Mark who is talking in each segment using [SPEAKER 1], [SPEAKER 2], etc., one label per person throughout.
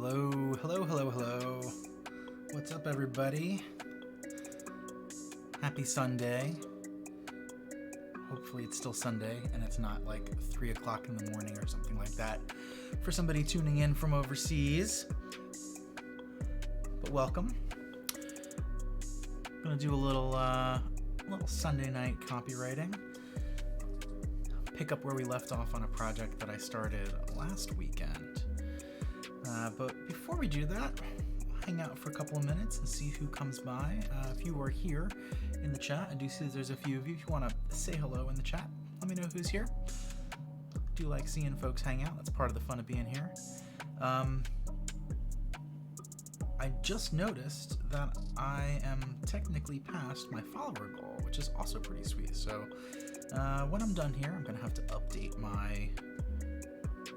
[SPEAKER 1] Hello, hello, hello, hello. What's up, everybody? Happy Sunday. Hopefully it's still Sunday and it's not like 3 o'clock in the morning or something like that for somebody tuning in from overseas. But welcome. I'm gonna do a little Sunday night copywriting. Pick up where we left off on a project that I started last weekend. But before we do that, we'll hang out for a couple of minutes and see who comes by. If you are here in the chat, I do see that there's a few of you. If you want to say hello in the chat, let me know who's here. Do like seeing folks hang out. That's part of the fun of being here. I just noticed that I am technically past my follower goal, which is also pretty sweet. So when I'm done here, I'm going to have to update my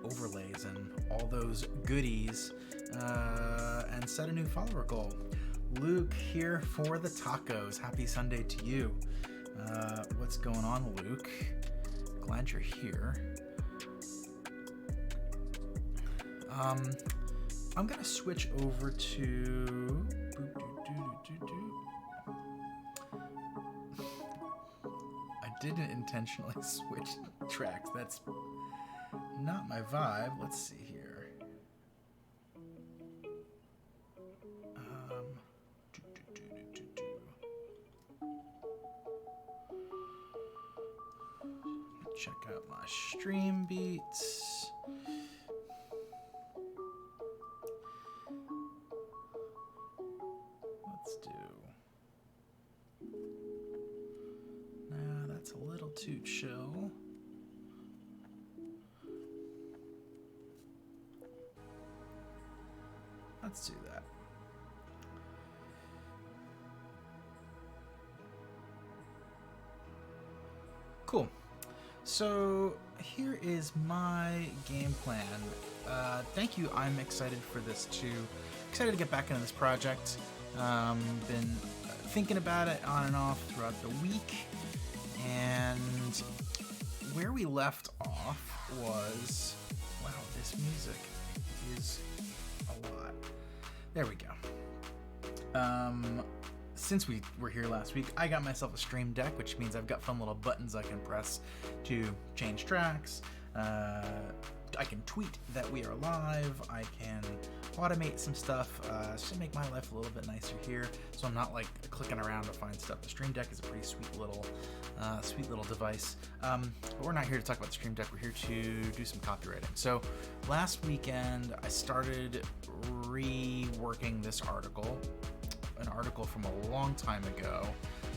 [SPEAKER 1] overlays and all those goodies and set a new follower goal. Luke here for the tacos. Happy Sunday to you. What's going on, Luke? Glad you're here. I'm gonna switch over to I didn't intentionally switch tracks. That's not my vibe. Let's see here. Check out my stream beats. Let's do. Nah, that's a little too chill. Let's do that. Cool. So here is my game plan. Thank you. I'm excited for this too. Excited to get back into this project. Been thinking about it on and off throughout the week. And where we left off was, wow, this music is a lot. There we go. Since we were here last week, I got myself a stream deck, which means I've got fun little buttons I can press to change tracks. I can tweet that we are live. I can automate some stuff to make my life a little bit nicer here, so I'm not like clicking around to find stuff. The Stream Deck is a pretty sweet little device. But we're not here to talk about the Stream Deck. We're here to do some copywriting. So last weekend, I started reworking this article. An article from a long time ago.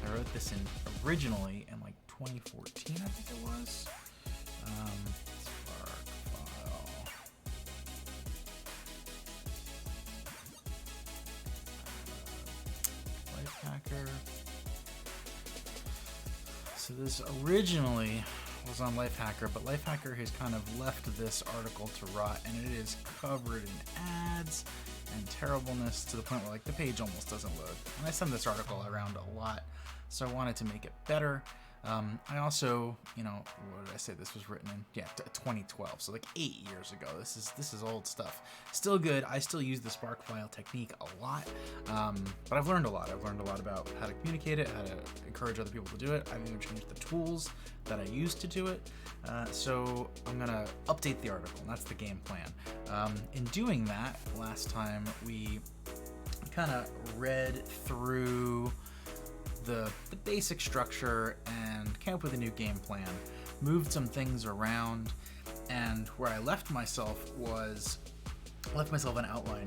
[SPEAKER 1] I wrote this originally in like 2014, I think it was. Sparkfile. Lifehacker. So this originally was on Lifehacker, but Lifehacker has kind of left this article to rot, and it is covered in ads and terribleness to the point where like the page almost doesn't load. And I send this article around a lot, so I wanted to make it better. I also, what did I say? This was written in 2012, so like 8 years ago. This is old stuff. Still good. I still use the sparkfile technique a lot, but I've learned a lot. I've learned a lot about how to communicate it, how to encourage other people to do it. I've even changed the tools that I use to do it. So I'm gonna update the article, and that's the game plan. In doing that, last time we kind of read through the basic structure and came up with a new game plan, moved some things around, and where I left myself an outline.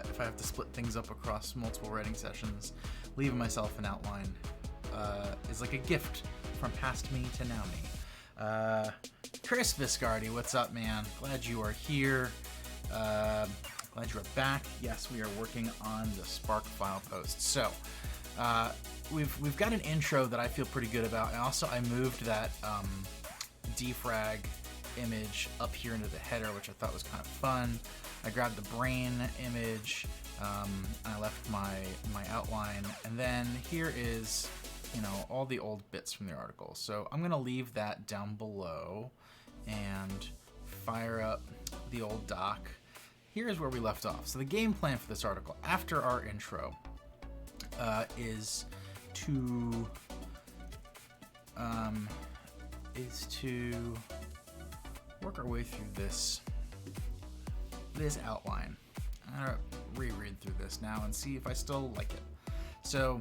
[SPEAKER 1] If I have to split things up across multiple writing sessions, leaving myself an outline is like a gift from past me to now me. Chris Viscardi, what's up, man? Glad you are here. Glad you're back. Yes, we are working on the sparkfile post. So we've got an intro that I feel pretty good about, and also I moved that defrag image up here into the header, which I thought was kind of fun. I grabbed the brain image, and I left my outline, and then here is all the old bits from the article. So I'm gonna leave that down below and fire up the old doc here's where we left off. So the game plan for this article, after our intro, is to work our way through this outline. I'm gonna reread through this now and see if I still like it. So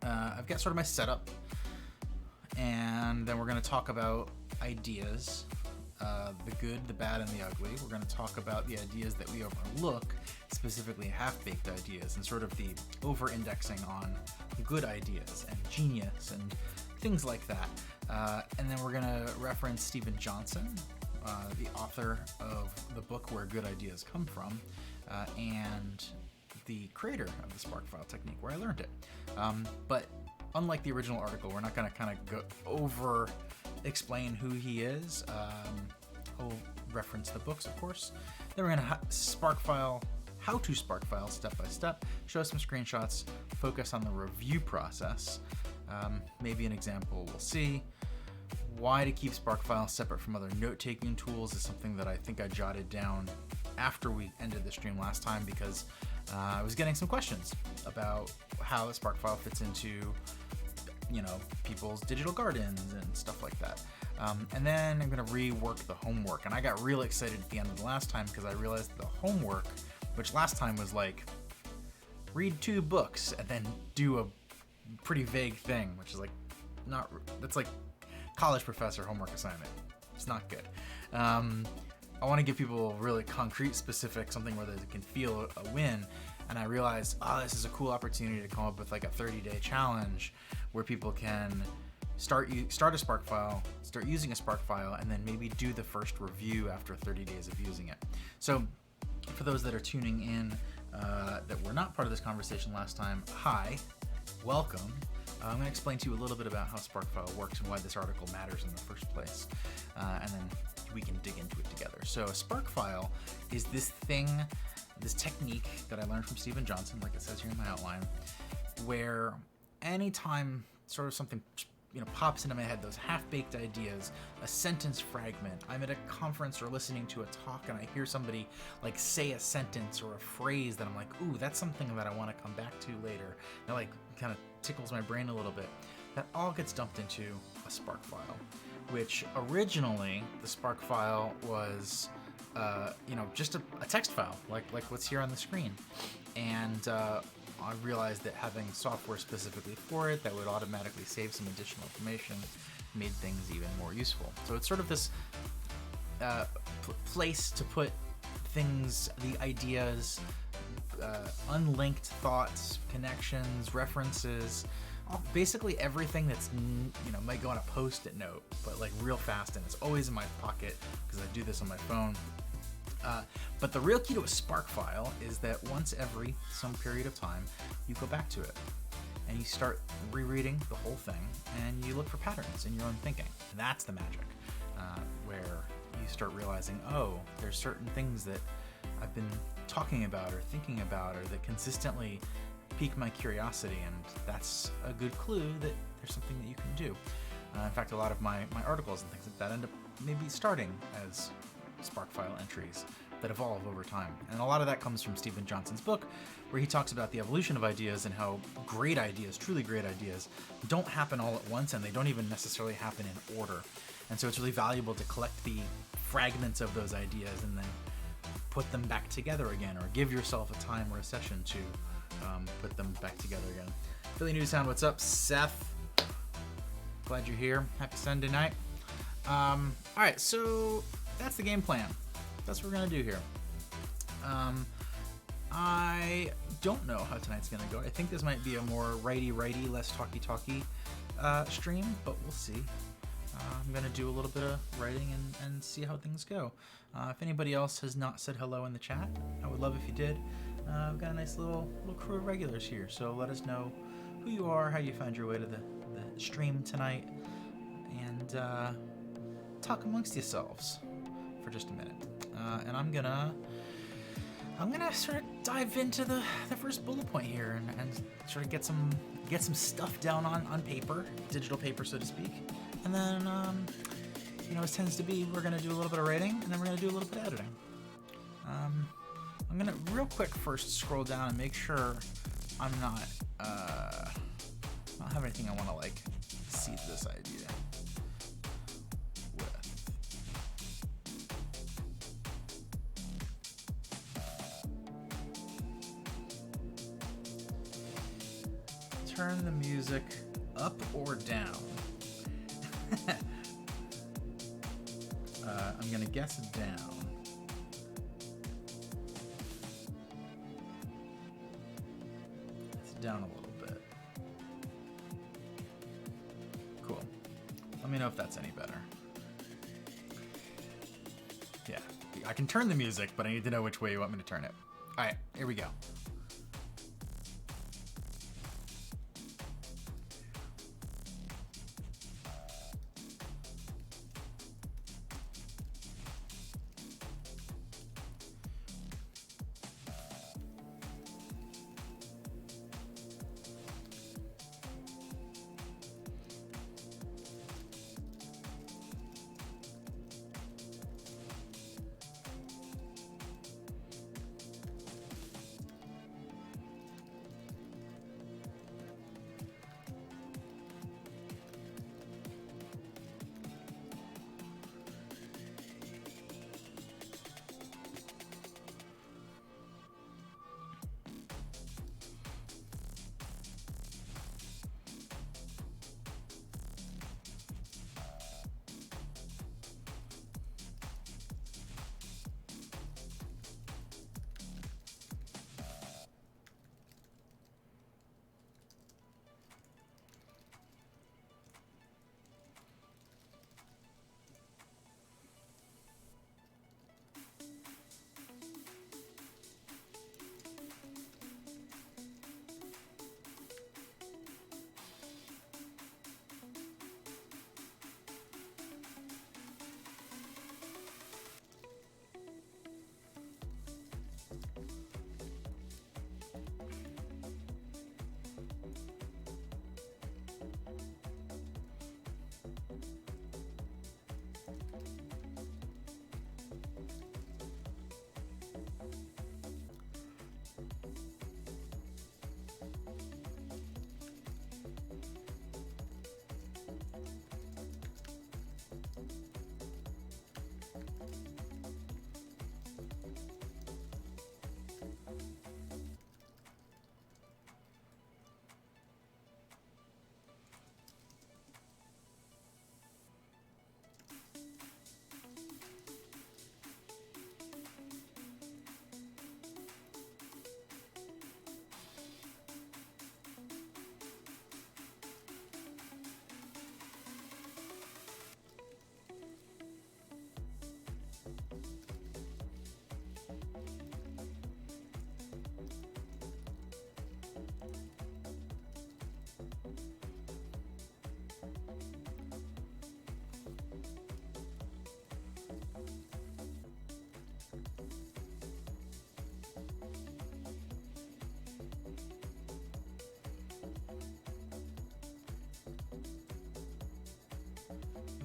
[SPEAKER 1] I've got sort of my setup, and then we're going to talk about ideas, the good, the bad, and the ugly. We're going to talk about the ideas that we overlook, specifically half-baked ideas, and sort of the over-indexing on good ideas and genius and things like that. And then we're going to reference Steven Johnson, the author of the book Where Good Ideas Come From, and the creator of the sparkfile technique, where I learned it. But unlike the original article, we're not going to kind of go over explain who he is. He'll reference the books, of course. Then we're going to sparkfile, how to sparkfile step by step, show some screenshots, focus on the review process, maybe an example we'll see. Why to keep sparkfile separate from other note-taking tools is something that I think I jotted down after we ended the stream last time, because I was getting some questions about how a sparkfile fits into, people's digital gardens and stuff like that. And then I'm going to rework the homework. And I got real excited at the end of the last time because I realized the homework, which last time was like, read 2 books and then do a pretty vague thing, which is like, that's like college professor homework assignment. It's not good. I want to give people really concrete, specific, something where they can feel a win. And I realized, this is a cool opportunity to come up with like a 30-day challenge where people can start a sparkfile, start using a sparkfile, and then maybe do the first review after 30 days of using it. So for those that are tuning in that were not part of this conversation last time, hi, welcome. I'm going to explain to you a little bit about how sparkfile works and why this article matters in the first place. And then we can dig into it together. So a sparkfile is this technique that I learned from Steven Johnson, like it says here in my outline, where anytime sort of something pops into my head, those half-baked ideas, a sentence fragment, I'm at a conference or listening to a talk and I hear somebody like say a sentence or a phrase that I'm like, ooh, that's something that I want to come back to later. That like kind of tickles my brain a little bit. That all gets dumped into a sparkfile, which originally the sparkfile was just a text file, like what's here on the screen. And I realized that having software specifically for it that would automatically save some additional information made things even more useful. So it's sort of this place to put things, the ideas, unlinked thoughts, connections, references, basically everything that's might go on a post-it note, but like real fast, and it's always in my pocket because I do this on my phone. But the real key to a sparkfile is that once every some period of time, you go back to it and you start rereading the whole thing and you look for patterns in your own thinking. And that's the magic, where you start realizing, there's certain things that I've been talking about or thinking about or that consistently pique my curiosity, and that's a good clue that there's something that you can do. In fact, a lot of my articles and things like that end up maybe starting as sparkfile entries that evolve over time. And a lot of that comes from Steven Johnson's book, where he talks about the evolution of ideas and how great ideas, truly great ideas, don't happen all at once, and they don't even necessarily happen in order. And so it's really valuable to collect the fragments of those ideas and then put them back together again, or give yourself a time or a session to put them back together again. Philly News Sound, what's up? Seth, glad you're here. Happy Sunday night. All right, so that's the game plan. That's what we're gonna do here. I don't know how tonight's gonna go. I think this might be a more righty-righty, less talky-talky stream, but we'll see. I'm gonna do a little bit of writing and see how things go. If anybody else has not said hello in the chat, I would love if you did. We've got a nice little crew of regulars here, so let us know who you are, how you found your way to the stream tonight, and talk amongst yourselves for just a minute. And I'm gonna sort of dive into the first bullet point here and sort of get some stuff down on paper, digital paper, so to speak. And then, as tends to be, we're gonna do a little bit of writing, and then we're gonna do a little bit of editing. I'm gonna real quick first scroll down and make sure I'm not have anything I want to like seed this idea with. Turn the music up or down. I'm gonna guess down. It's down a little bit. Cool. Let me know if that's any better. Yeah, I can turn the music, but I need to know which way you want me to turn it. All right, here we go.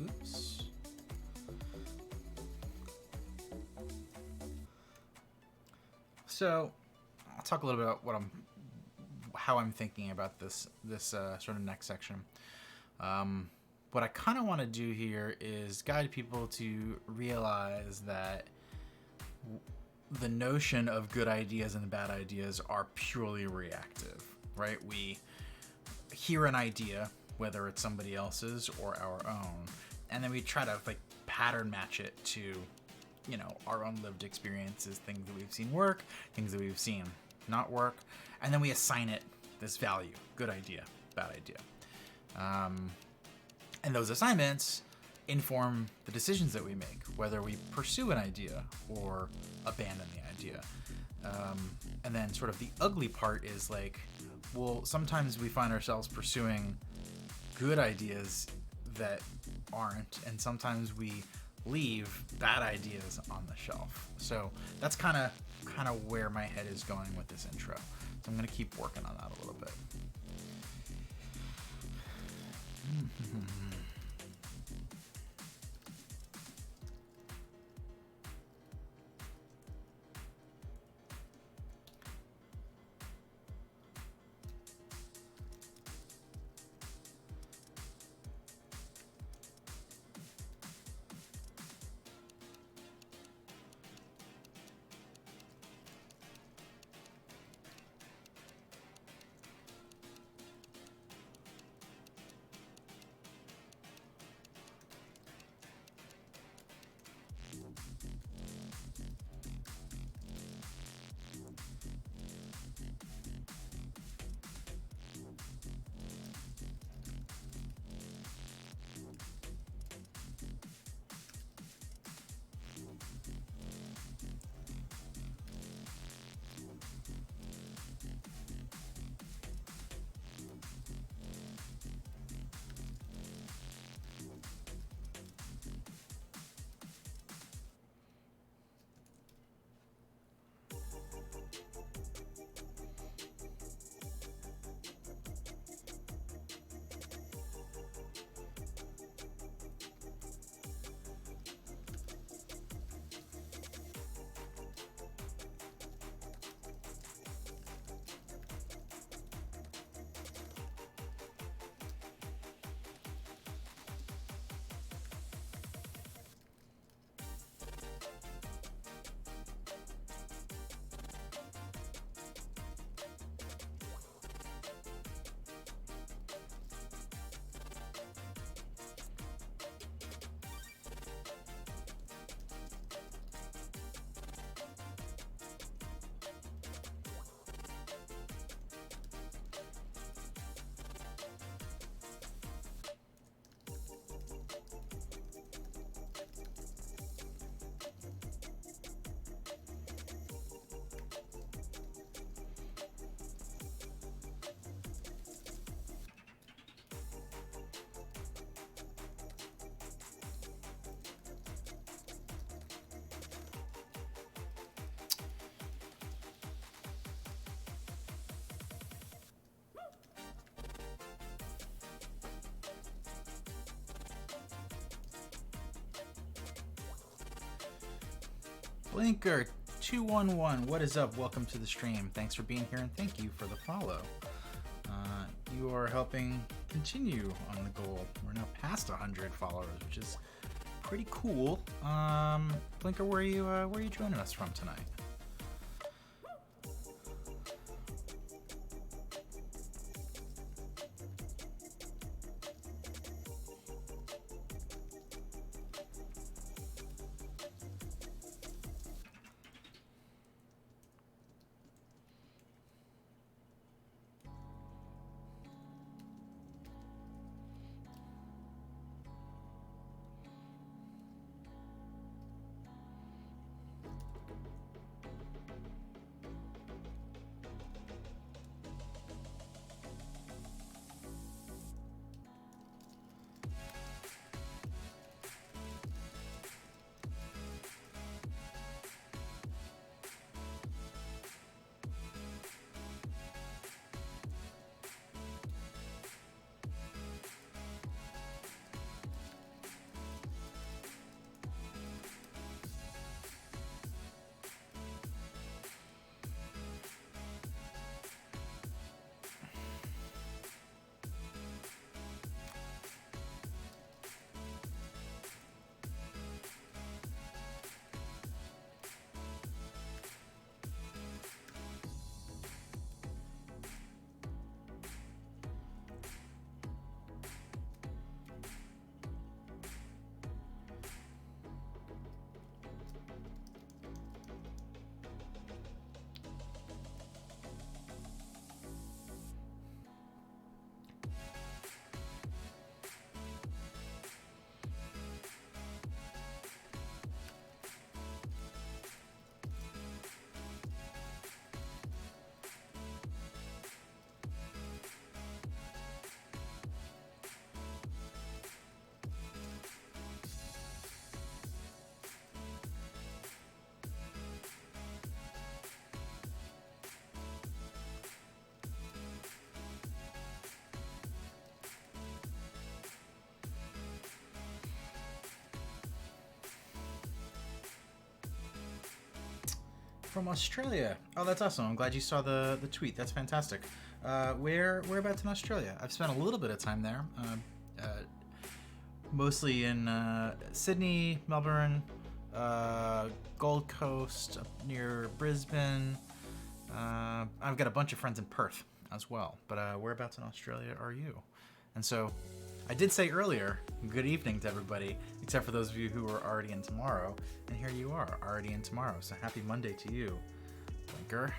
[SPEAKER 1] Oops. So, I'll talk a little bit about how I'm thinking about this sort of next section. What I kind of want to do here is guide people to realize that the notion of good ideas and bad ideas are purely reactive, right? We hear an idea, whether it's somebody else's or our own, and then we try to like pattern match it to, you know, our own lived experiences, things that we've seen work, things that we've seen not work, and then we assign it this value: good idea, bad idea. And those assignments inform the decisions that we make, whether we pursue an idea or abandon the idea. And then sort of the ugly part is like, well, sometimes we find ourselves pursuing good ideas that aren't, and sometimes we leave bad ideas on the shelf. So that's kind of where my head is going with this intro. So I'm going to keep working on that a little bit. Blinker211, what is up? Welcome to the stream. Thanks for being here and thank you for the follow. You are helping continue on the goal. We're now past 100 followers, which is pretty cool. Blinker, where are you joining us from tonight? From Australia. Oh, that's awesome. I'm glad you saw the tweet. That's fantastic. Whereabouts in Australia? I've spent a little bit of time there. Mostly in Sydney, Melbourne, Gold Coast, up near Brisbane. I've got a bunch of friends in Perth as well. But whereabouts in Australia are you? And so I did say earlier, good evening to everybody, except for those of you who are already in tomorrow. And here you are, already in tomorrow. So happy Monday to you, Blinker.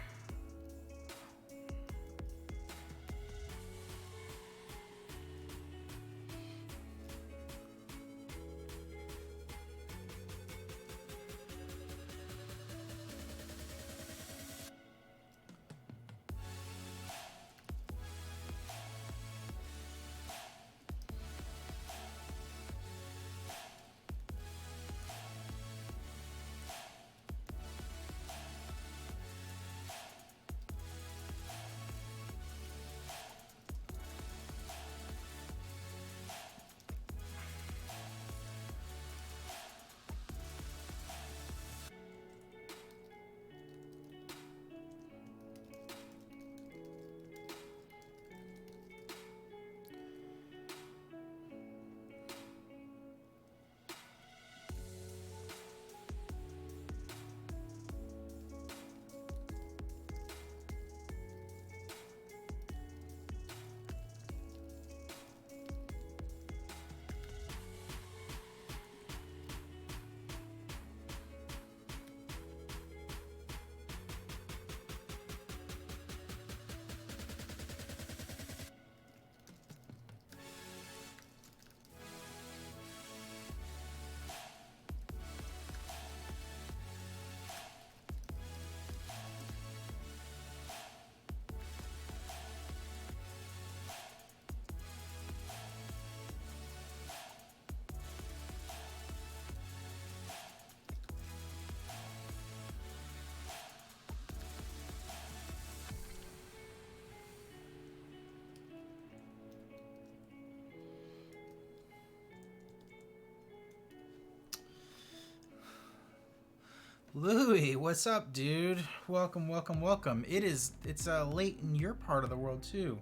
[SPEAKER 1] Louie, what's up, dude? Welcome, welcome, welcome. It's late in your part of the world too.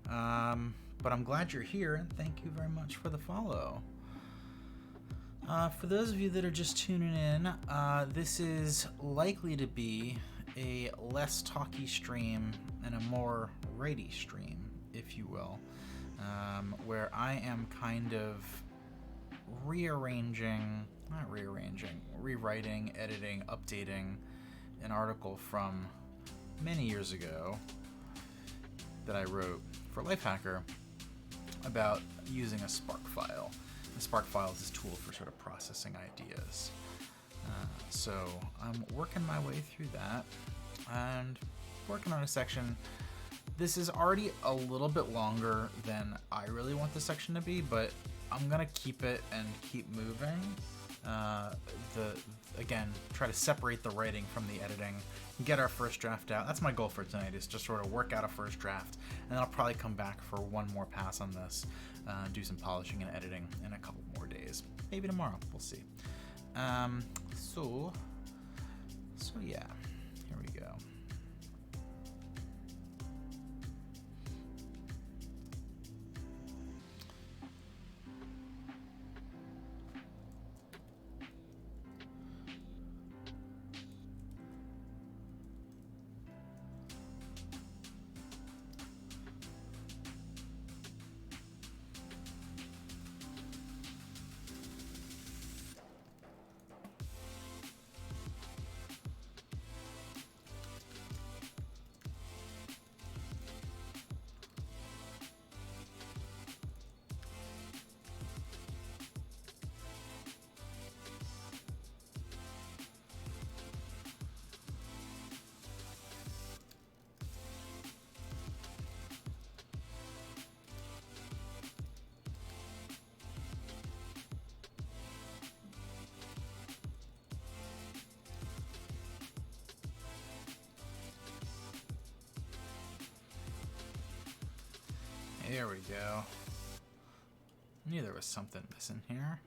[SPEAKER 1] But I'm glad you're here, and thank you very much for the follow. For those of you that are just tuning in, this is likely to be a less talky stream and a more righty stream, if you will, where I am kind of rewriting, editing, updating an article from many years ago that I wrote for Lifehacker about using a sparkfile. A sparkfile is this tool for sort of processing ideas. So I'm working my way through that and working on a section. This is already a little bit longer than I really want this section to be, but I'm gonna keep it and keep moving. Again, try to separate the writing from the editing, get our first draft out. That's my goal for tonight, is just sort of work out a first draft, and then I'll probably come back for one more pass on this, do some polishing and editing in a couple more days. Maybe tomorrow, we'll see. So yeah, here we go. There we go. I knew there was something missing here.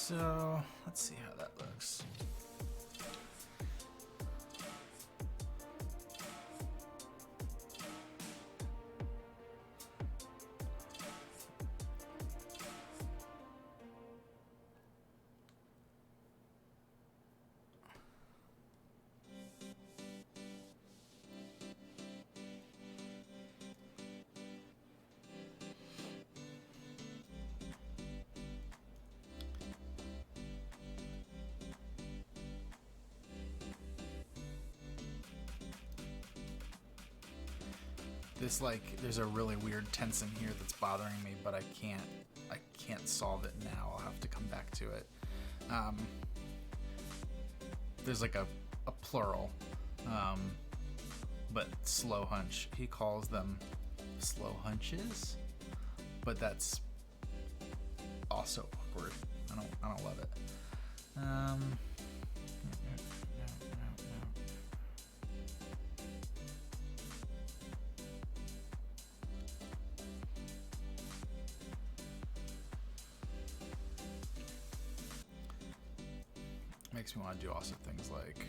[SPEAKER 1] So let's see how that looks. This, like, there's a really weird tense in here that's bothering me, but I can't solve it now. I'll have to come back to it. There's like a plural, but slow hunch. He calls them slow hunches, but that's also awkward. I don't love it. Makes me want to do also things like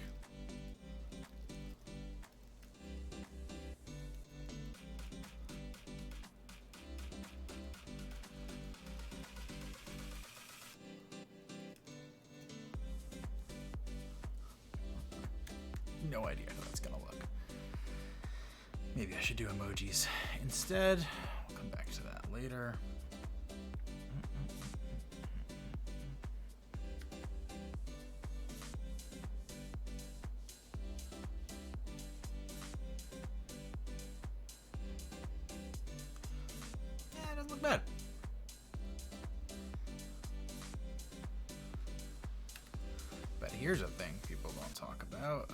[SPEAKER 1] no idea how that's gonna look. Maybe I should do emojis instead. We'll come back to that later. Yeah, it doesn't look bad. But here's a thing people don't talk about.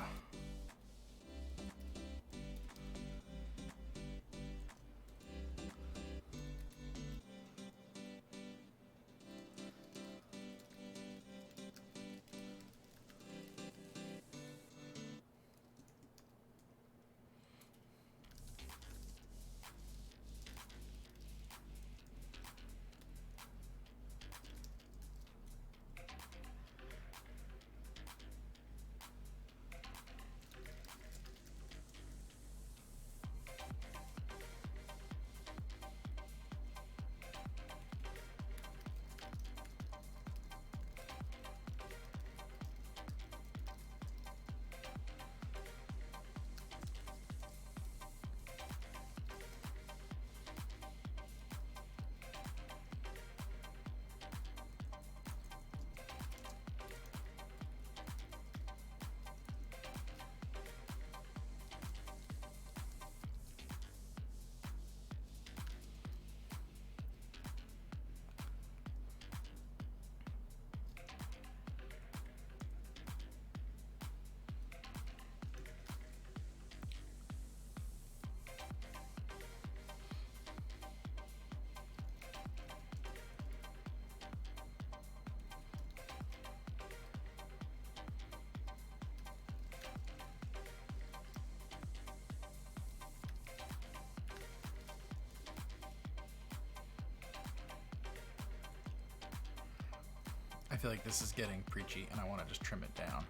[SPEAKER 1] I feel like this is getting preachy and I want to just trim it down.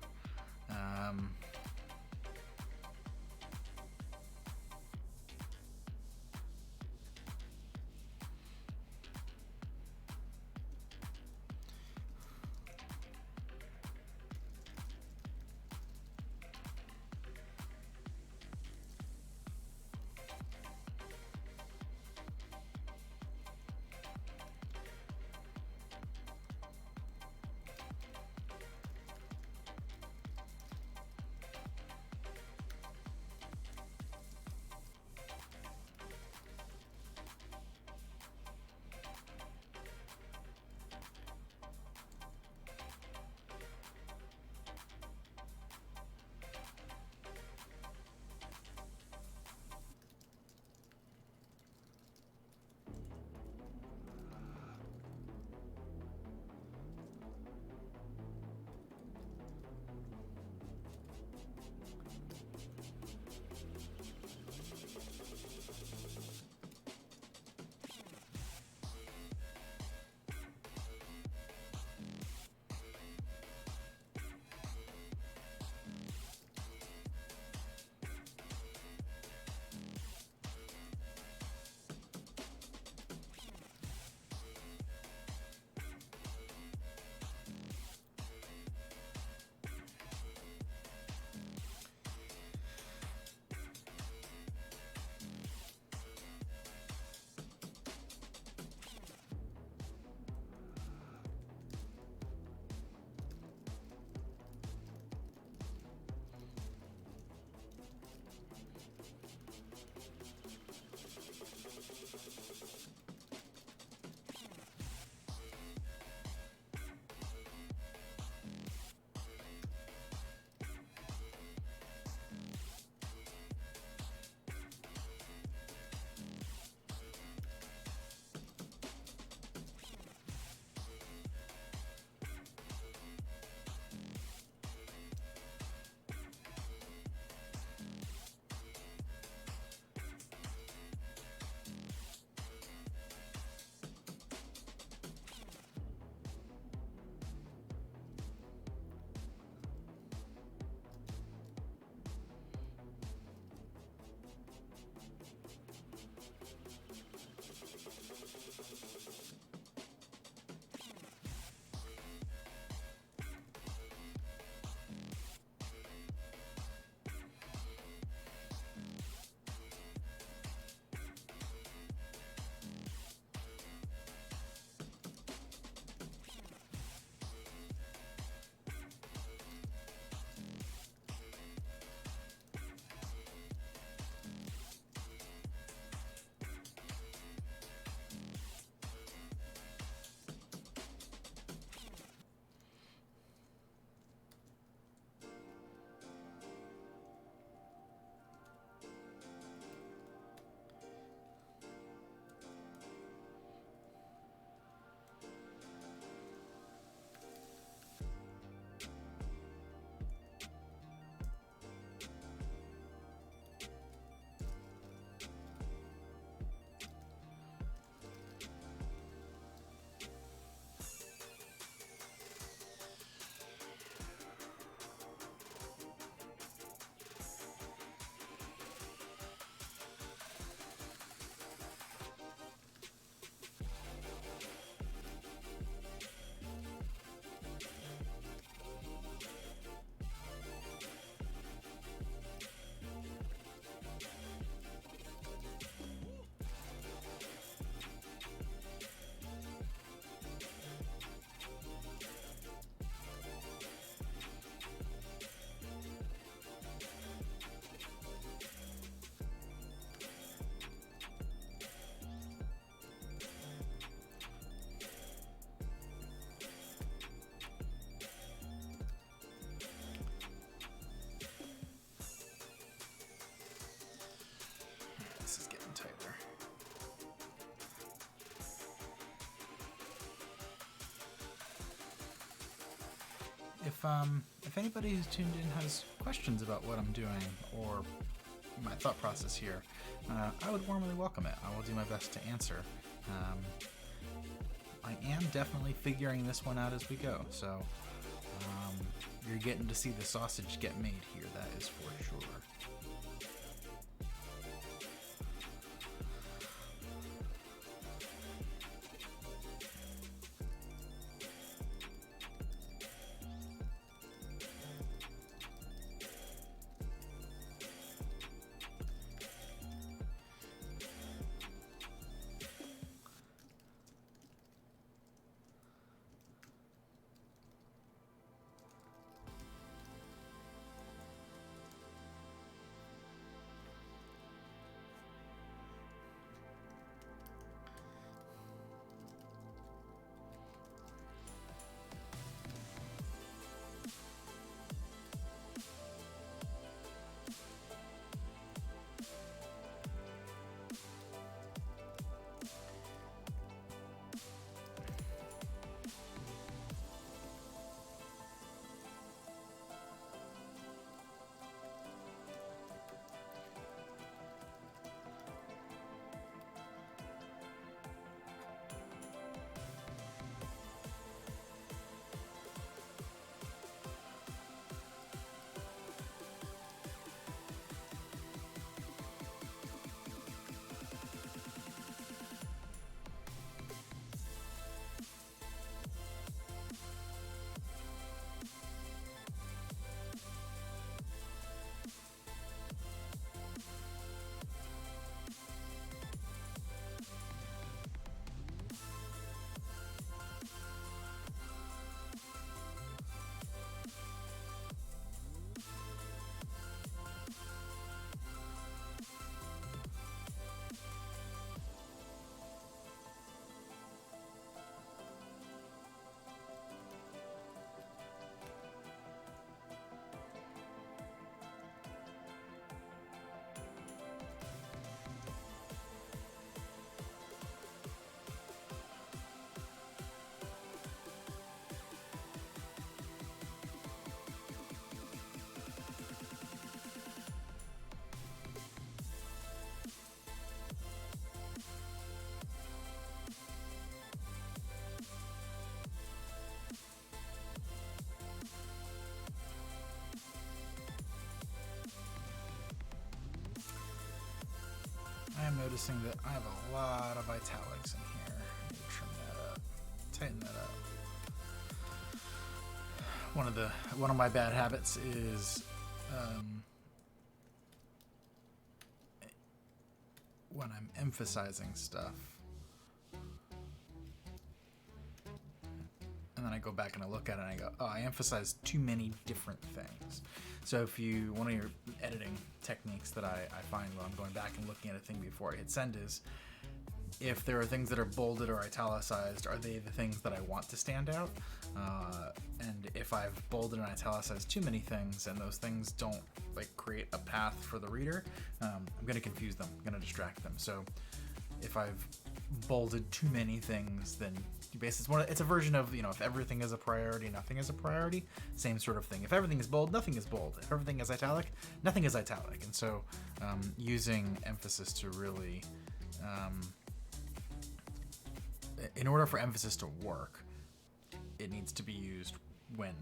[SPEAKER 1] if anybody who's tuned in has questions about what I'm doing or my thought process here, I would warmly welcome it. I will do my best to answer. I am definitely figuring this one out as we go, so you're getting to see the sausage get made here, that is for sure. I am noticing that I have a lot of italics in here. I need to trim that up, tighten that up. One of my bad habits is when I'm emphasizing stuff, and then I go back and I look at it and I go, oh, I emphasized too many different things. So if one of your editing techniques that I find when I'm going back and looking at a thing before I hit send is, if there are things that are bolded or italicized, are they the things that I want to stand out? And if I've bolded and italicized too many things and those things don't create a path for the reader, I'm going to confuse them, I'm going to distract them. So if I've bolded too many things, then basically it's a version of, if everything is a priority, nothing is a priority, same sort of thing. If everything is bold, nothing is bold. If everything is italic, nothing is italic. And so using emphasis to really, in order for emphasis to work, it needs to be used when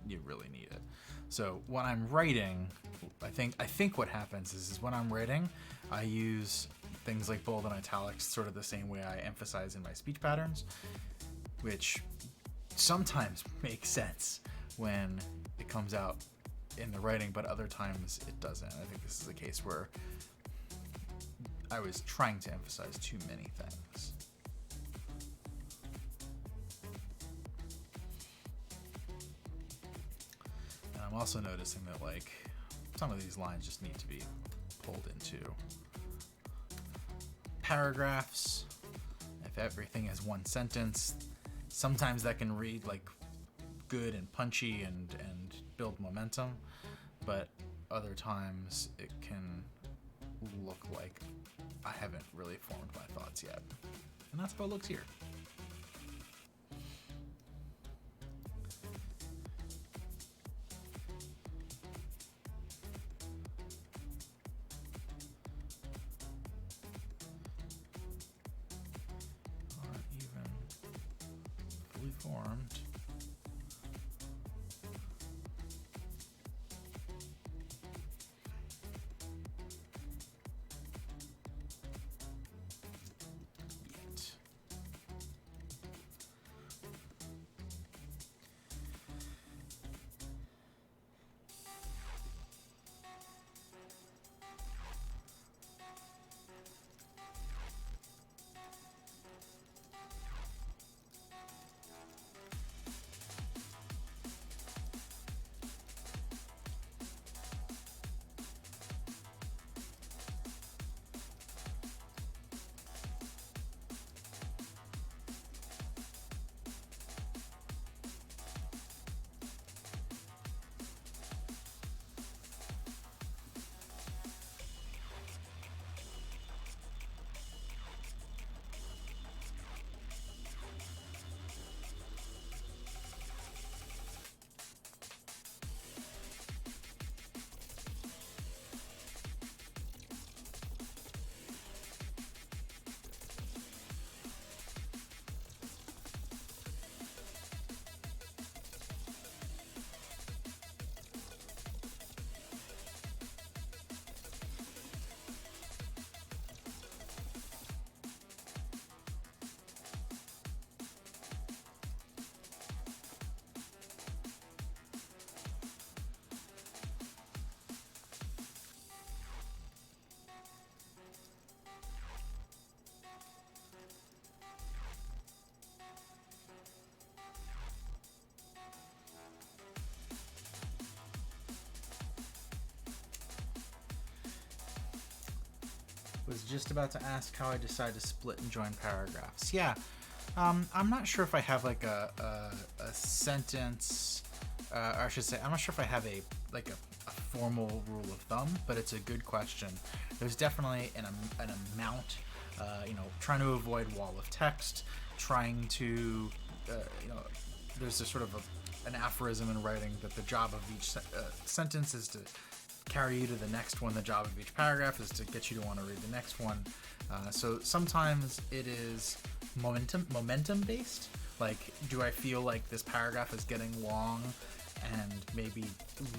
[SPEAKER 1] you really need it. So when I'm writing, I think what happens is when I'm writing, I use things like bold and italics sort of the same way I emphasize in my speech patterns, which sometimes makes sense when it comes out in the writing, but other times it doesn't. I think this is a case where I was trying to emphasize too many things. And I'm also noticing that some of these lines just need to be pulled into paragraphs. If everything is one sentence, sometimes that can read good and punchy and build momentum, but other times it can look like I haven't really formed my thoughts yet. And that's how it looks here. formed. Was just about to ask how I decide to split and join paragraphs. Yeah, I'm not sure if I have like a sentence, or I should say, I'm not sure if I have a formal rule of thumb, but it's a good question. There's definitely an amount, trying to avoid wall of text, trying to, there's a sort of an aphorism in writing that the job of each sentence is to carry you to the next one. The job of each paragraph is to get you to want to read the next one. So sometimes it is momentum based. Like, do I feel like this paragraph is getting long and maybe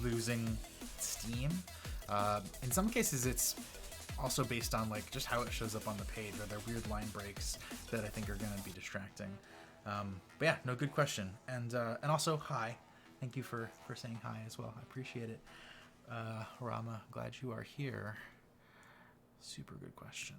[SPEAKER 1] losing steam? In some cases, it's also based on like just how it shows up on the page. Are there weird line breaks that I think are going to be distracting? But yeah, no, good question. And also, hi. Thank you for saying hi as well. I appreciate it. Rama, glad you are here. Super good question.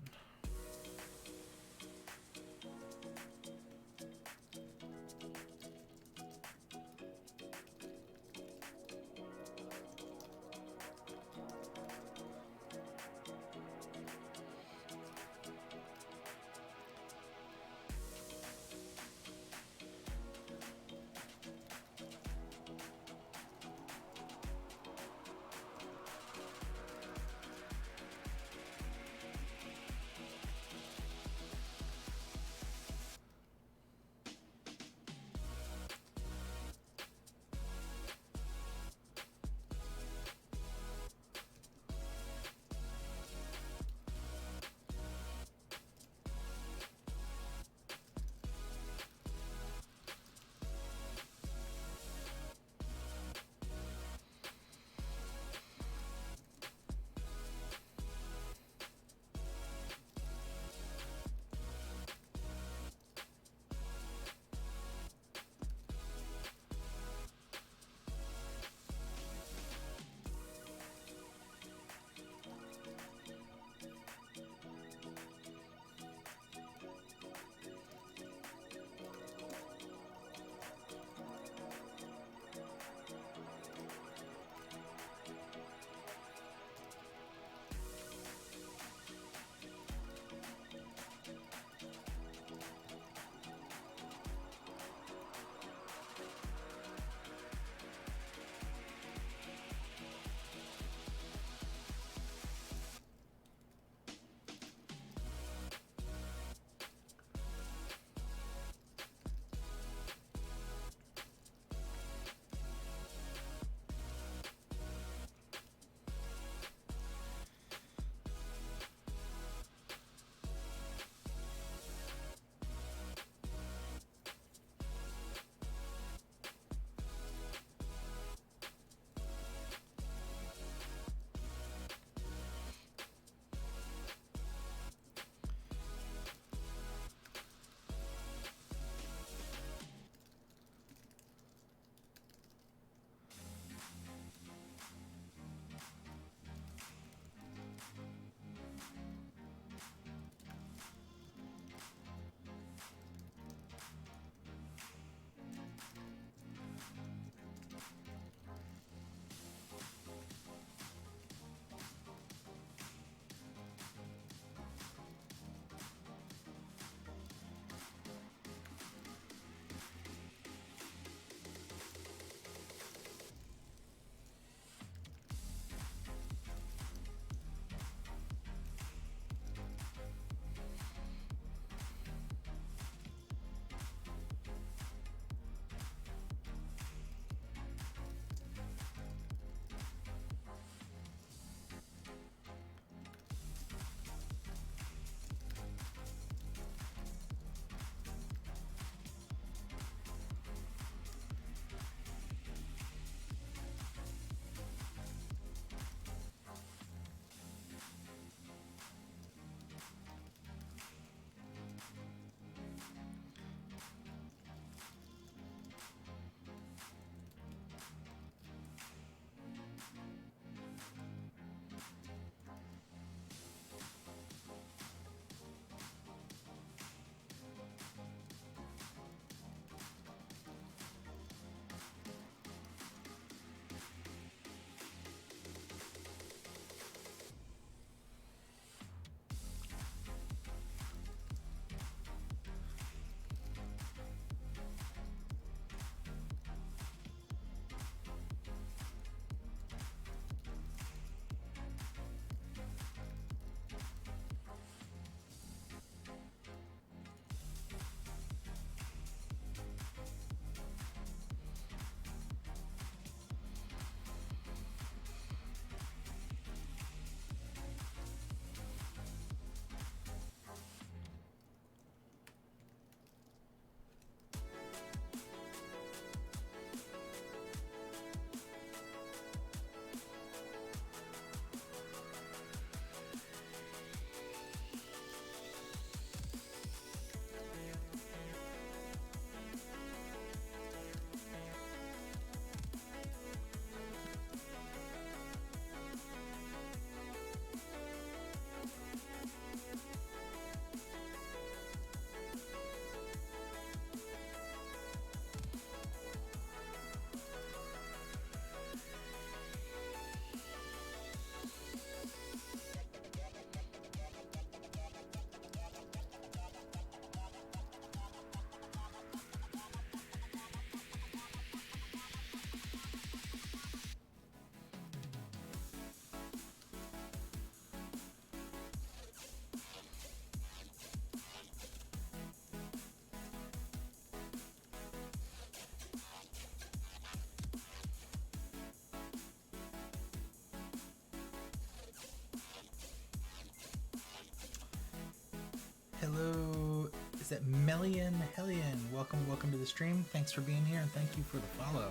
[SPEAKER 1] Hello, is that Melian Hellion? Welcome to the stream. Thanks for being here, and thank you for the follow.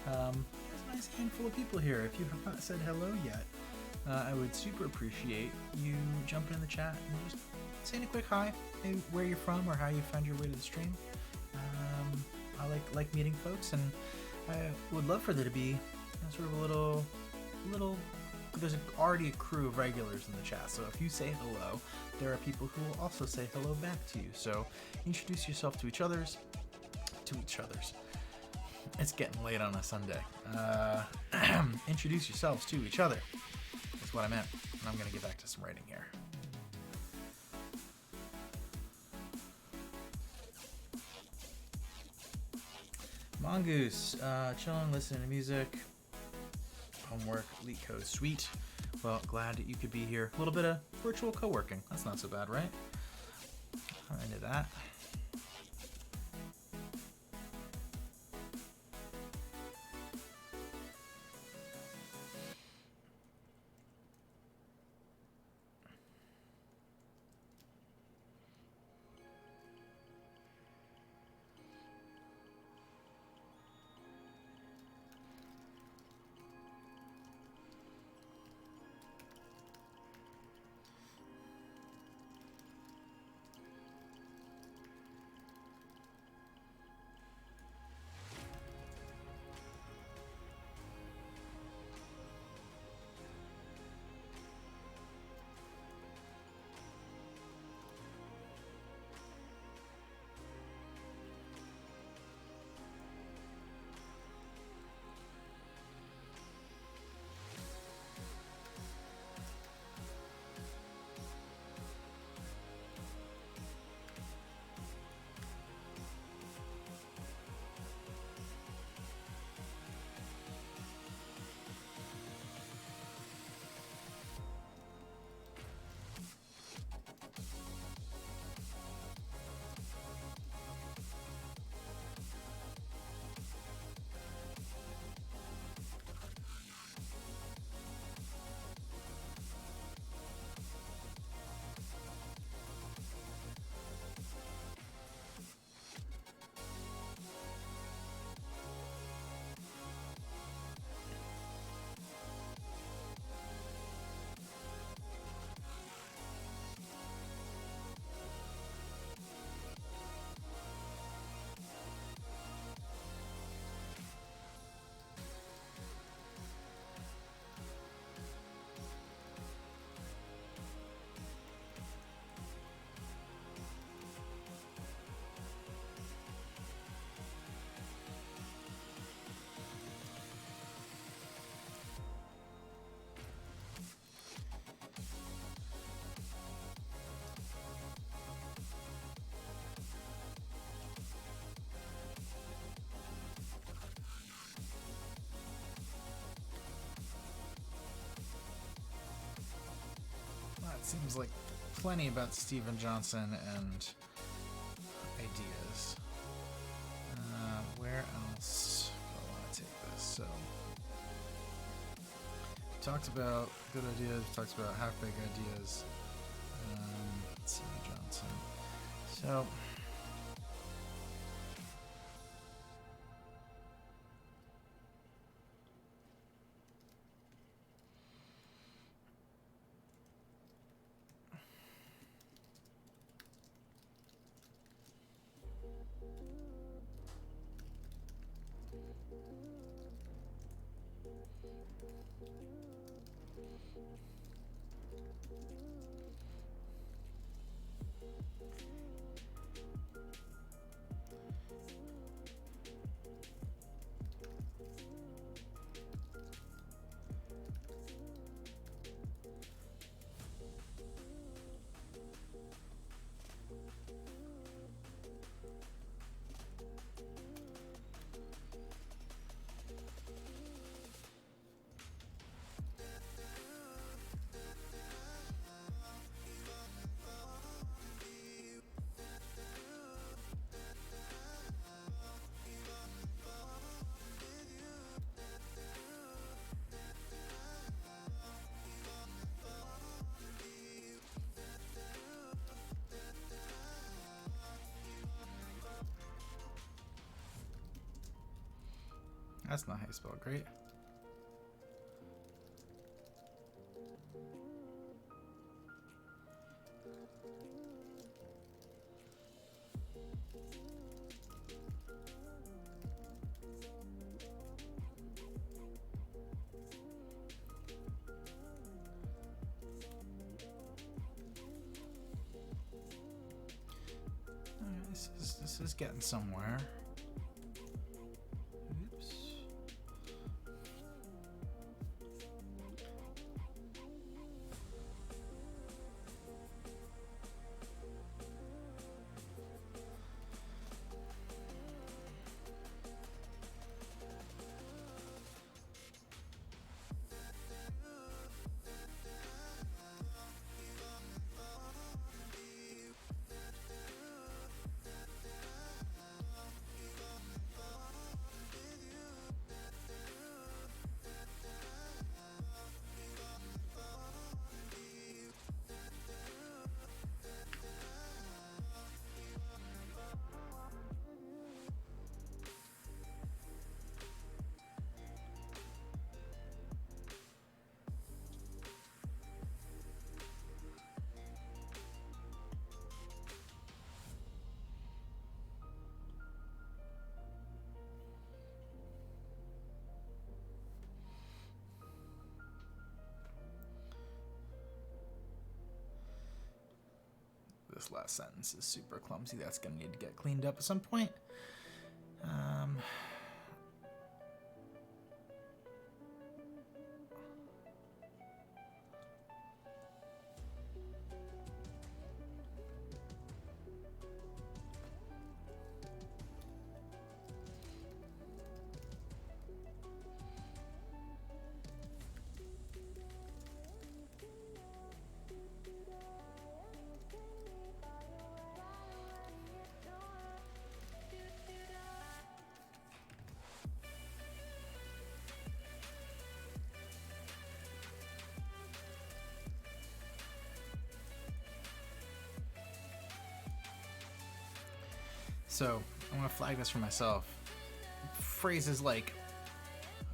[SPEAKER 1] There's a nice handful of people here. If you have not said hello yet, I would super appreciate you jumping in the chat and just saying a quick hi, maybe where you're from or how you found your way to the stream. I like meeting folks, and I would love for there to be sort of a little. There's already a crew of regulars in the chat, so if you say hello, there are people who will also say hello back to you. So introduce yourself to each other's. It's getting late on a Sunday. Introduce yourselves to each other. That's what I meant. And I'm gonna get back to some writing here. Mongoose, chilling, listening to music. Homework, leak code, sweet. Well, glad that you could be here. A little bit of virtual co-working. That's not so bad, right? I'm into that. That seems like plenty about Steven Johnson and ideas. Where else do I want to take this? So, talked about good ideas, talked about half-baked ideas. Let's see, Johnson. So, That's not how you spell great. This is getting somewhere. Oops. This last sentence is super clumsy. That's going to need to get cleaned up at some point. So I'm gonna flag this for myself. Phrases like,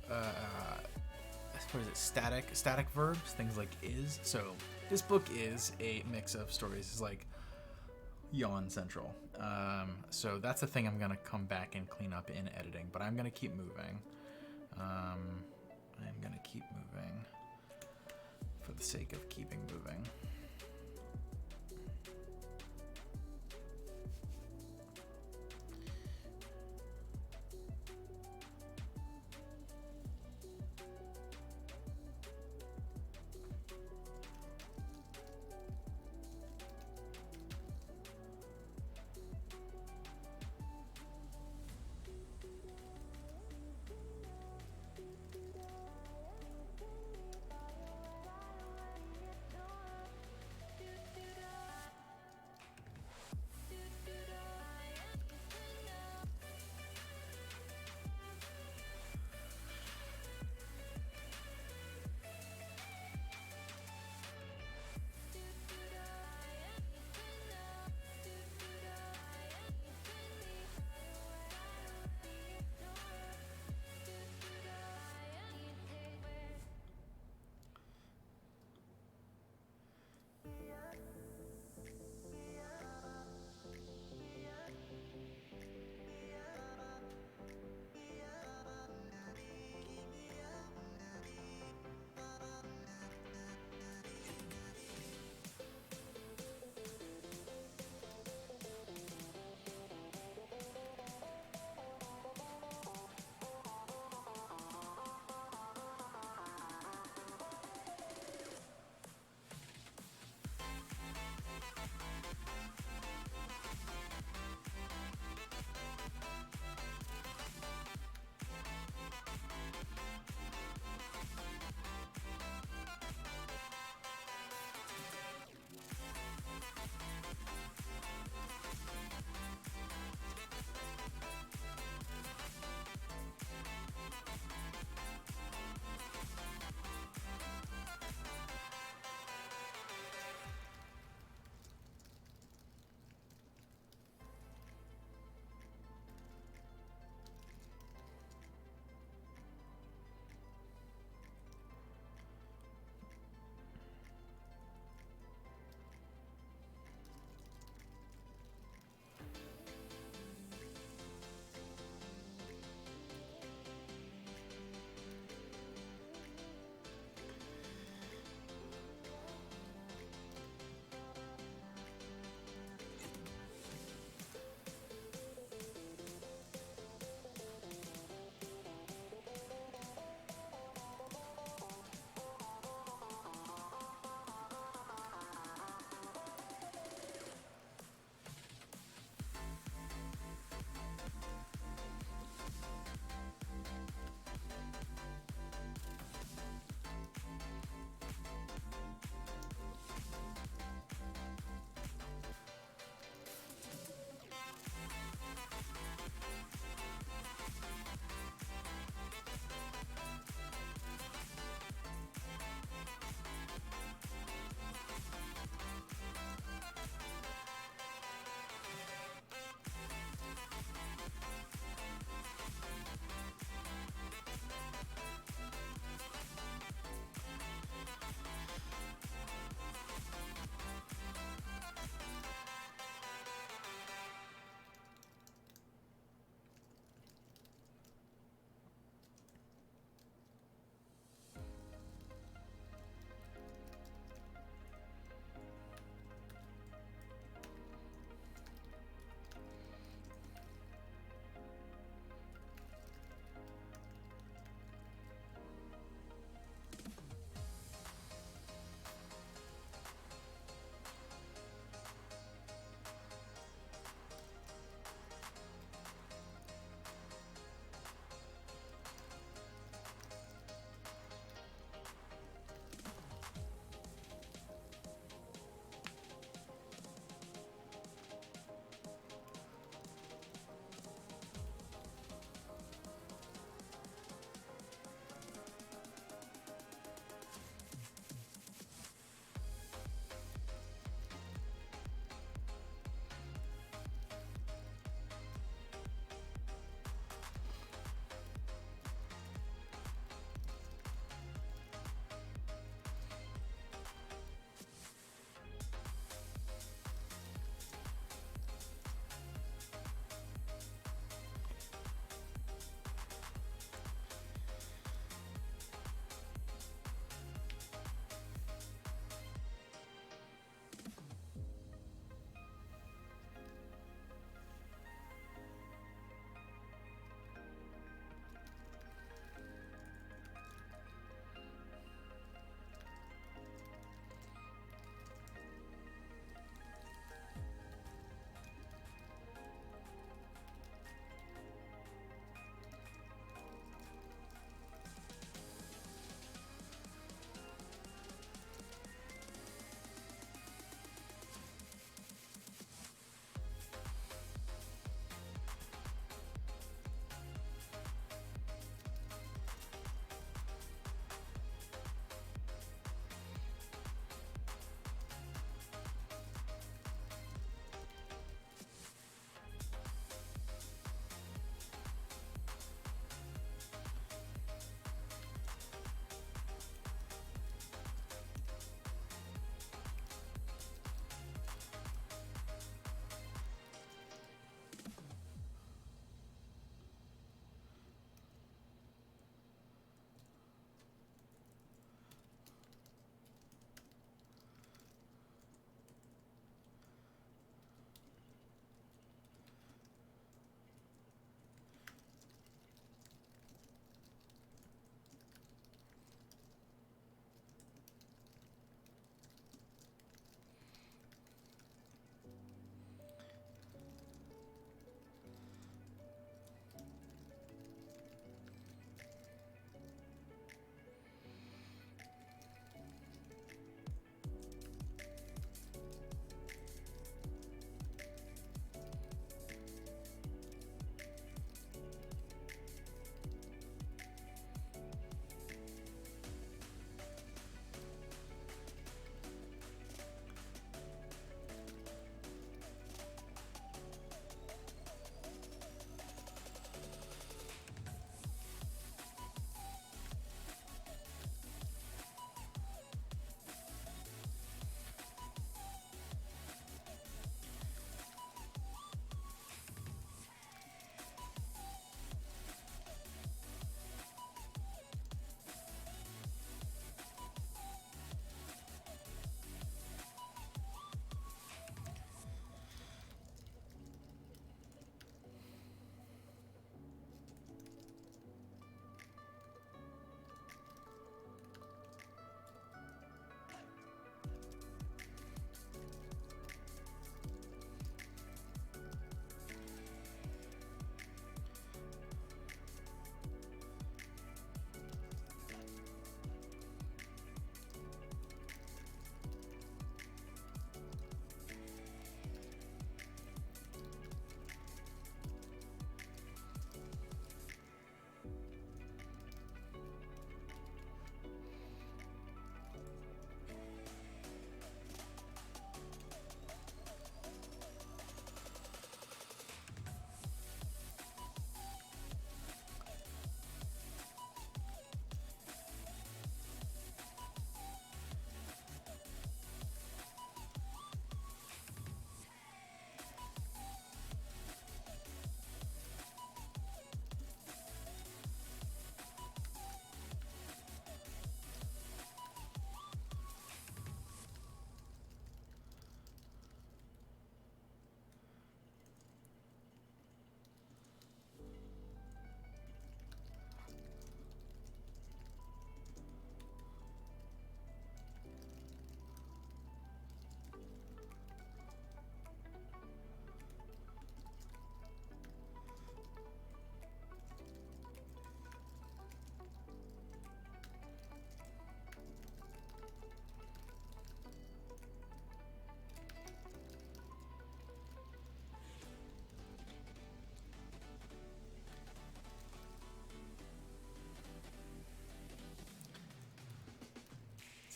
[SPEAKER 1] what is it? Static verbs, things like is. So this book is a mix of stories. It's like yawn central. So that's the thing I'm gonna come back and clean up in editing. But I'm gonna keep moving. I'm gonna keep moving for the sake of keeping moving.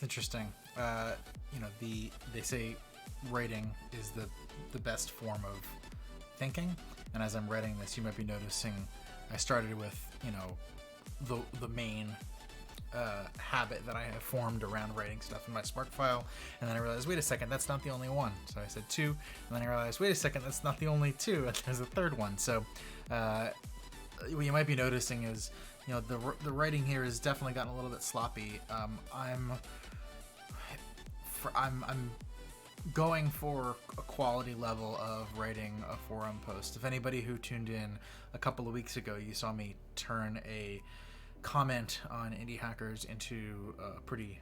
[SPEAKER 1] interesting. They say writing is the best form of thinking, and as I'm writing this, you might be noticing I started with the main habit that I have formed around writing stuff in my sparkfile, and then I realized, wait a second, that's not the only one. So I said 2, and then I realized, wait a second, that's not the only 2, and there's a third one. So what you might be noticing is, the writing here has definitely gotten a little bit sloppy. I'm going for a quality level of writing a forum post. If anybody who tuned in a couple of weeks ago, you saw me turn a comment on indie hackers into a pretty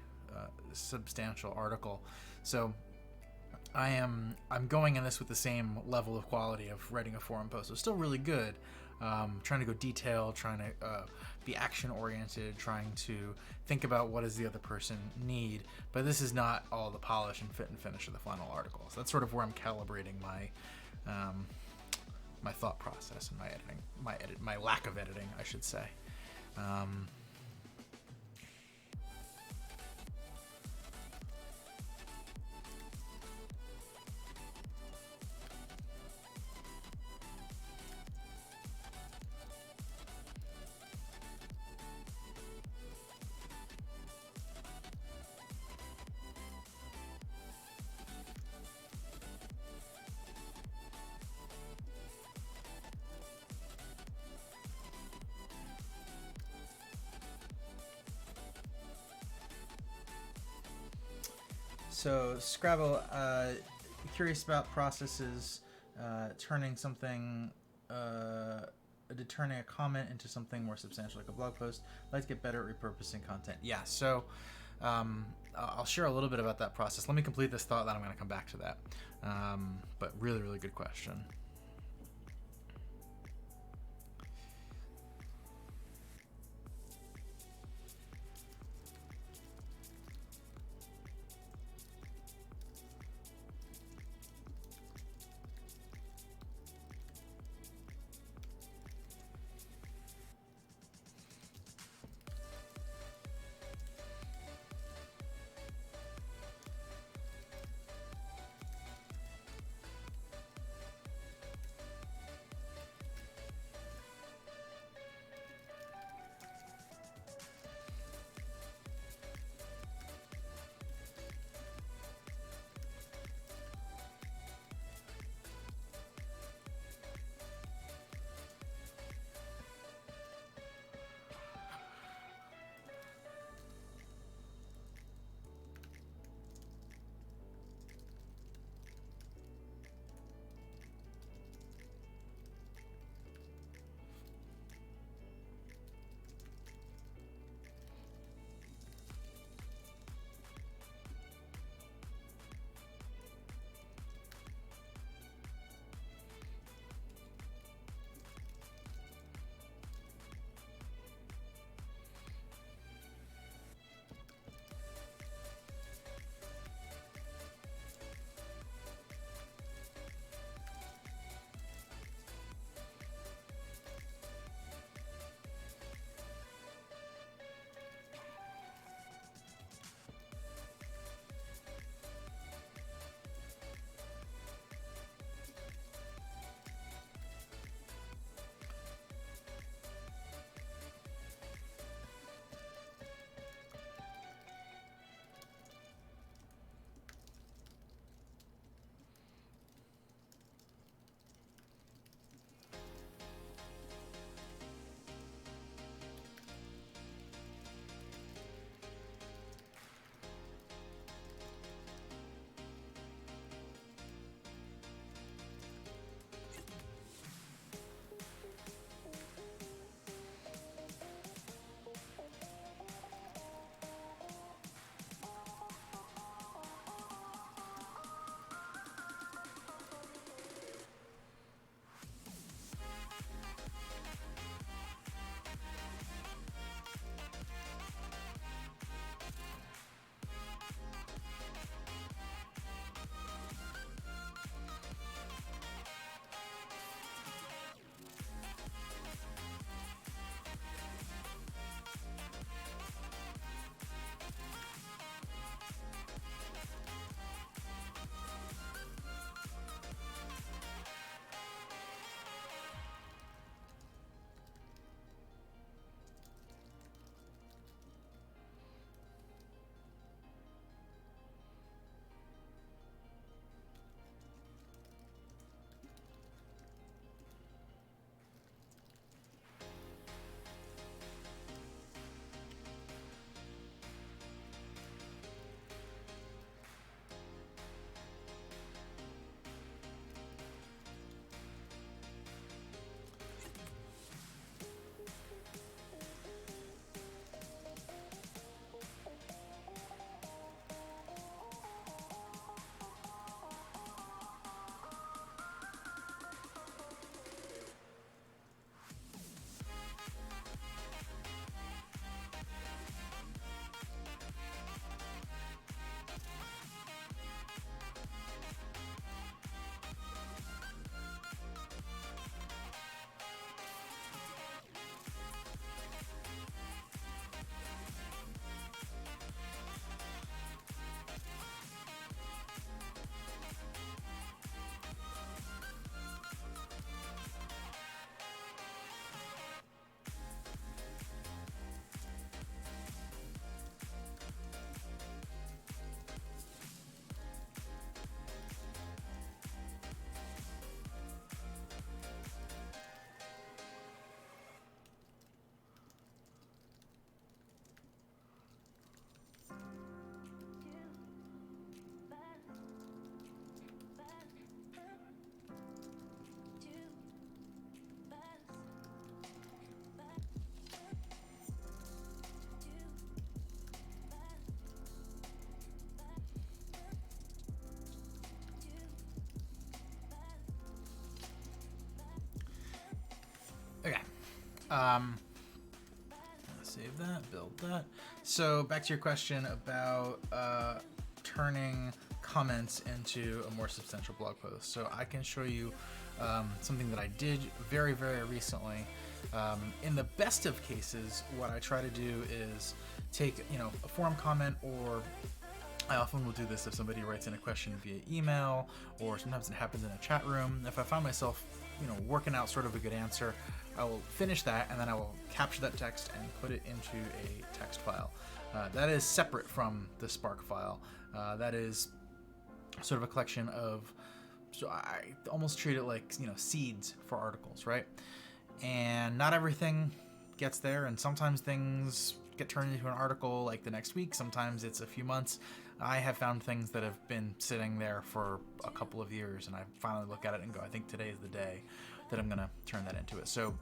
[SPEAKER 1] substantial article. So I'm going in this with the same level of quality of writing a forum post. It's still really good. Trying to go detailed, trying to be action oriented, trying to think about what does the other person need. But this is not all the polish and fit and finish of the final article. So that's sort of where I'm calibrating my thought process and my lack of editing, I should say. So Scrabble, curious about processes, turning a comment into something more substantial, like a blog post. Let's get better at repurposing content. Yeah, so I'll share a little bit about that process. Let me complete this thought, then I'm going to come back to that. But really, really good question. Save that, build that. So back to your question about turning comments into a more substantial blog post. So I can show you something that I did very, very recently. In the best of cases, what I try to do is take, a forum comment, or I often will do this if somebody writes in a question via email, or sometimes it happens in a chat room. If I find myself, working out sort of a good answer, I will finish that, and then I will capture that text and put it into a text file. That is separate from the Spark file. That is sort of a collection of, so I almost treat it like, seeds for articles, right? And not everything gets there, and sometimes things get turned into an article like the next week. Sometimes it's a few months. I have found things that have been sitting there for a couple of years, and I finally look at it and go, I think today is the day that I'm going to turn that into it. So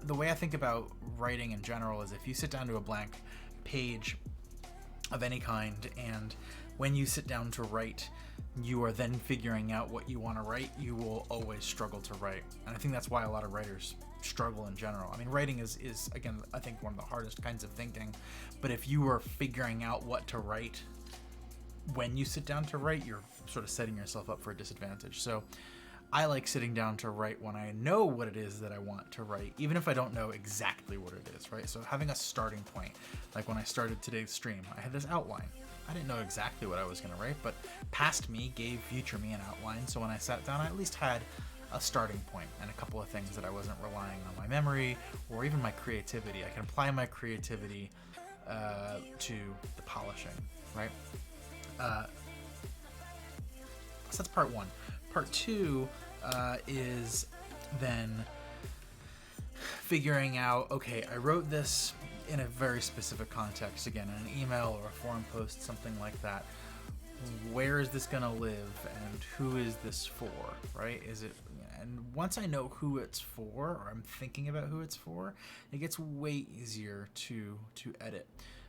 [SPEAKER 1] the way I think about writing in general is, if you sit down to a blank page of any kind, and when you sit down to write, you are then figuring out what you want to write, you will always struggle to write. And I think that's why a lot of writers struggle in general. I mean, writing is again, I think, one of the hardest kinds of thinking. But if you are figuring out what to write when you sit down to write, you're sort of setting yourself up for a disadvantage. So I like sitting down to write when I know what it is that I want to write, even if I don't know exactly what it is, right? So having a starting point, like when I started today's stream, I had this outline. I didn't know exactly what I was going to write, but past me gave future me an outline. So when I sat down, I at least had a starting point and a couple of things that I wasn't relying on my memory or even my creativity. I can apply my creativity to the polishing, right? So that's part one. Part two is then figuring out, okay, I wrote this in a very specific context, again, in an email or a forum post, something like that. Where is this going to live, and who is this for, right? And once I know who it's for, or I'm thinking about who it's for, it gets way easier to edit.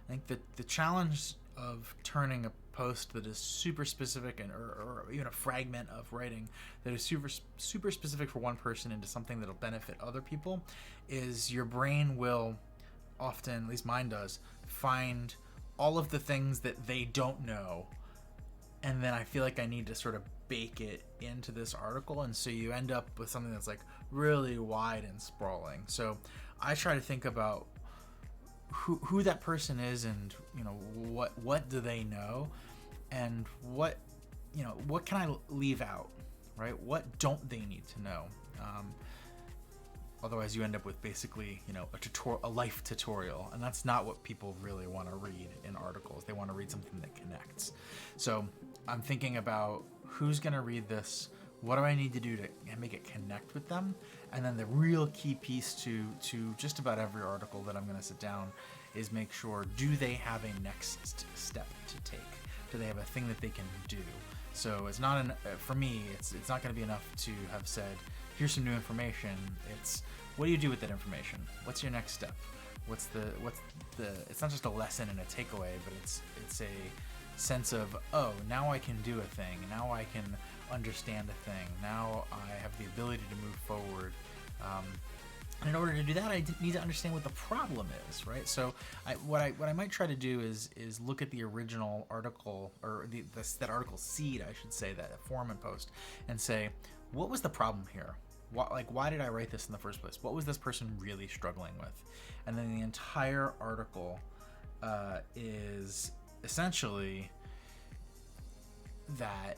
[SPEAKER 1] I think that the challenge of turning a post that is super specific, or even a fragment of writing that is super specific for one person, into something that'll benefit other people, is your brain will often, at least mine does, find all of the things that they don't know, and then I feel like I need to sort of bake it into this article, and so you end up with something that's like really wide and sprawling. So I try to think about who that person is, and what do they know, and what can I leave out, right? What don't they need to know? Otherwise you end up with basically a life tutorial, and that's not what people really want to read in articles. They want to read something that connects. So I'm thinking about who's going to read this, what do I need to do to make it connect with them, and then the real key piece to just about every article that I'm going to sit down is make sure, do they have a next step to take? Do they have a thing that they can do? So it's not for me, it's not going to be enough to have said, here's some new information. It's, what do you do with that information? What's your next step? What's the it's not just a lesson and a takeaway, but it's a sense of, oh, now I can do a thing. Now I can understand a thing. Now I have the ability to move forward. And in order to do that, I need to understand what the problem is, right? So what I might try to do is look at the original article, or that article seed, I should say, that forum and post, and say, what was the problem here? Why did I write this in the first place? What was this person really struggling with? And then the entire article is essentially that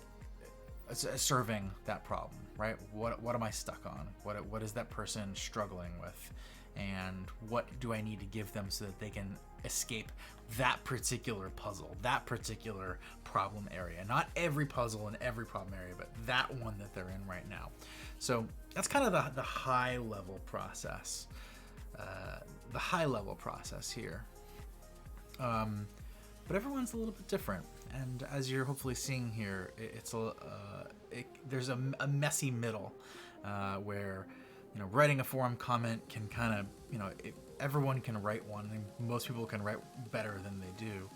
[SPEAKER 1] serving that problem, right? What am I stuck on? What is that person struggling with? And what do I need to give them so that they can escape that particular puzzle, that particular problem area? Not every puzzle and every problem area, but that one that they're in right now. So that's kind of the high level process. The high level process here. But everyone's a little bit different, and as you're hopefully seeing here, there's a messy middle where writing a forum comment can kind of everyone can write one, and most people can write better than they do.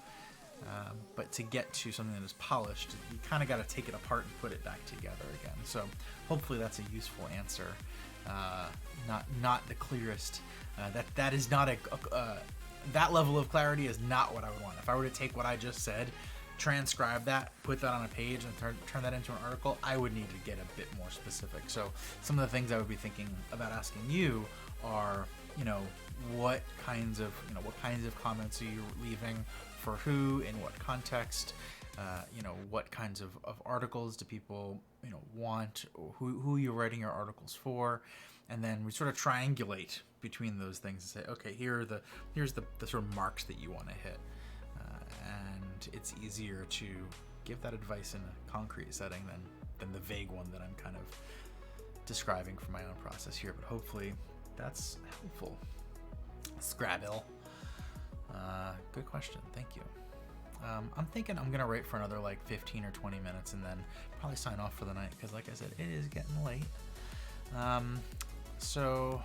[SPEAKER 1] But to get to something that is polished, you kind of got to take it apart and put it back together again. So hopefully that's a useful answer. not the clearest. That is not that level of clarity is not what I would want. If I were to take what I just said, transcribe that, put that on a page, and turn that into an article, I would need to get a bit more specific. So some of the things I would be thinking about asking you are, what kinds of comments are you leaving, for who, in what context, what kinds of articles do people want, or who you're writing your articles for, and then we sort of triangulate between those things and say, okay, here's the sort of marks that you want to hit, and it's easier to give that advice in a concrete setting than the vague one that I'm kind of describing for my own process here. But hopefully that's helpful. Scrabble. Good question. Thank you. I'm thinking I'm gonna write for another like 15 or 20 minutes and then probably sign off for the night, because like I said, it is getting late. So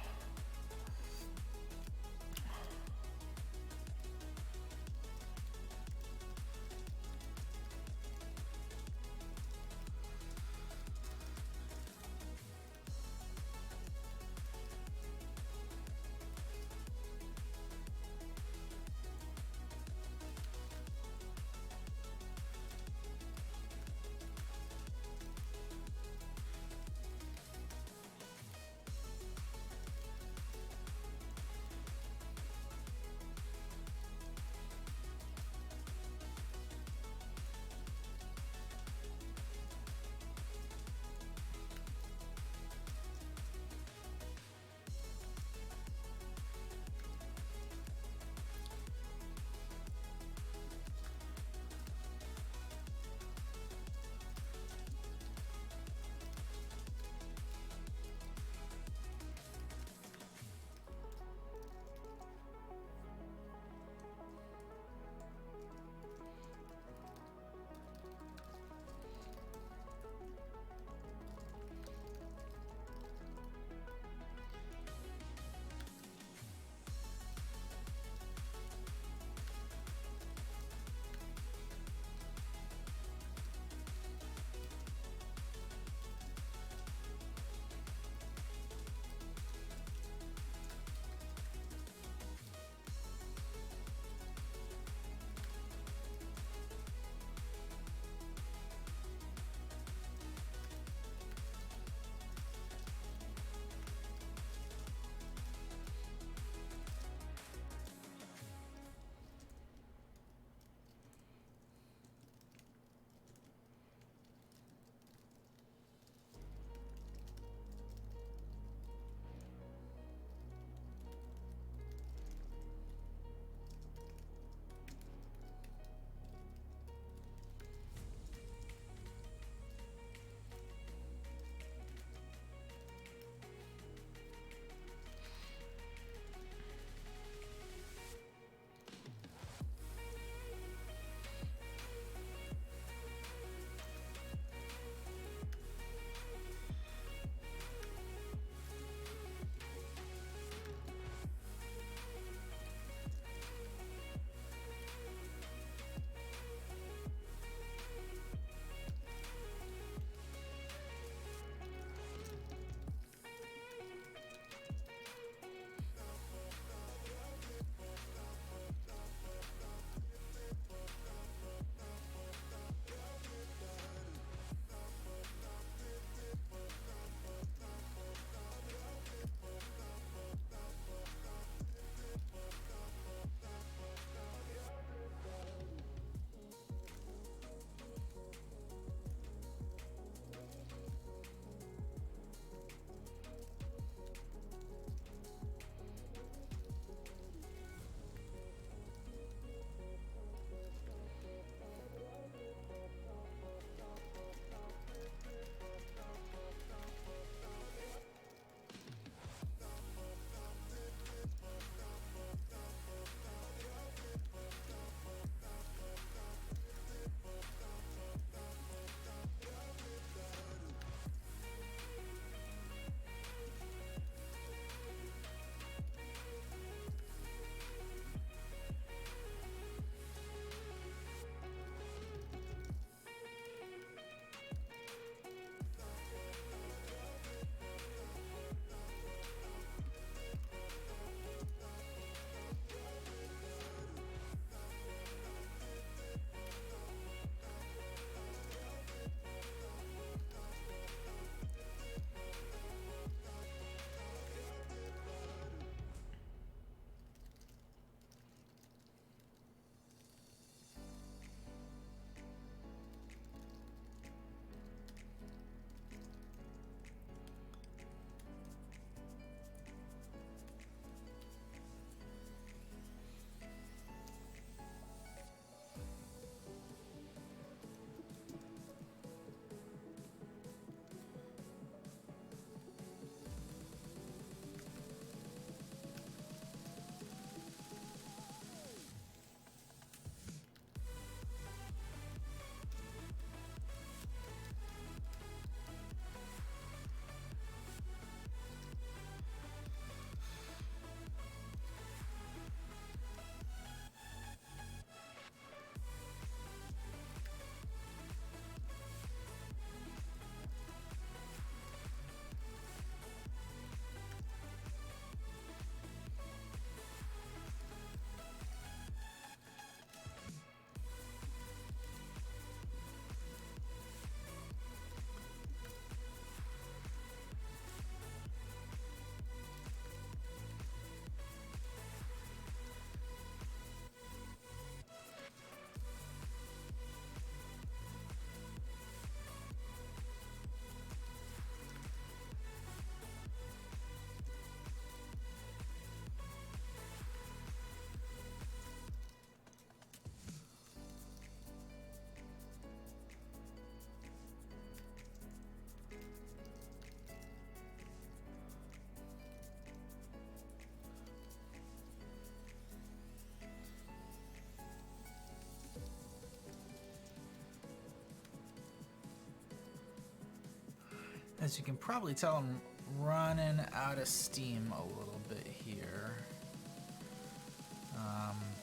[SPEAKER 1] As you can probably tell, I'm running out of steam a little bit here.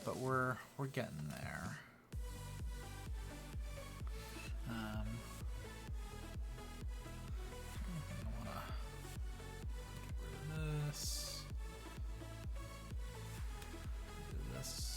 [SPEAKER 1] But we're getting there. I want to get rid of this. Do this.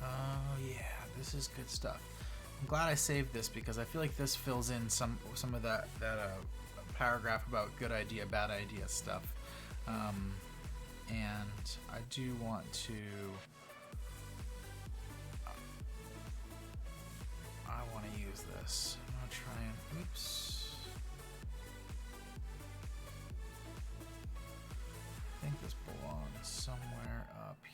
[SPEAKER 1] Oh yeah, this is good stuff. I'm glad I saved this because I feel like this fills in some of that paragraph about good idea, bad idea stuff. And I do want to. I want to use this. I'm gonna try and. Oops. I think this belongs somewhere up here.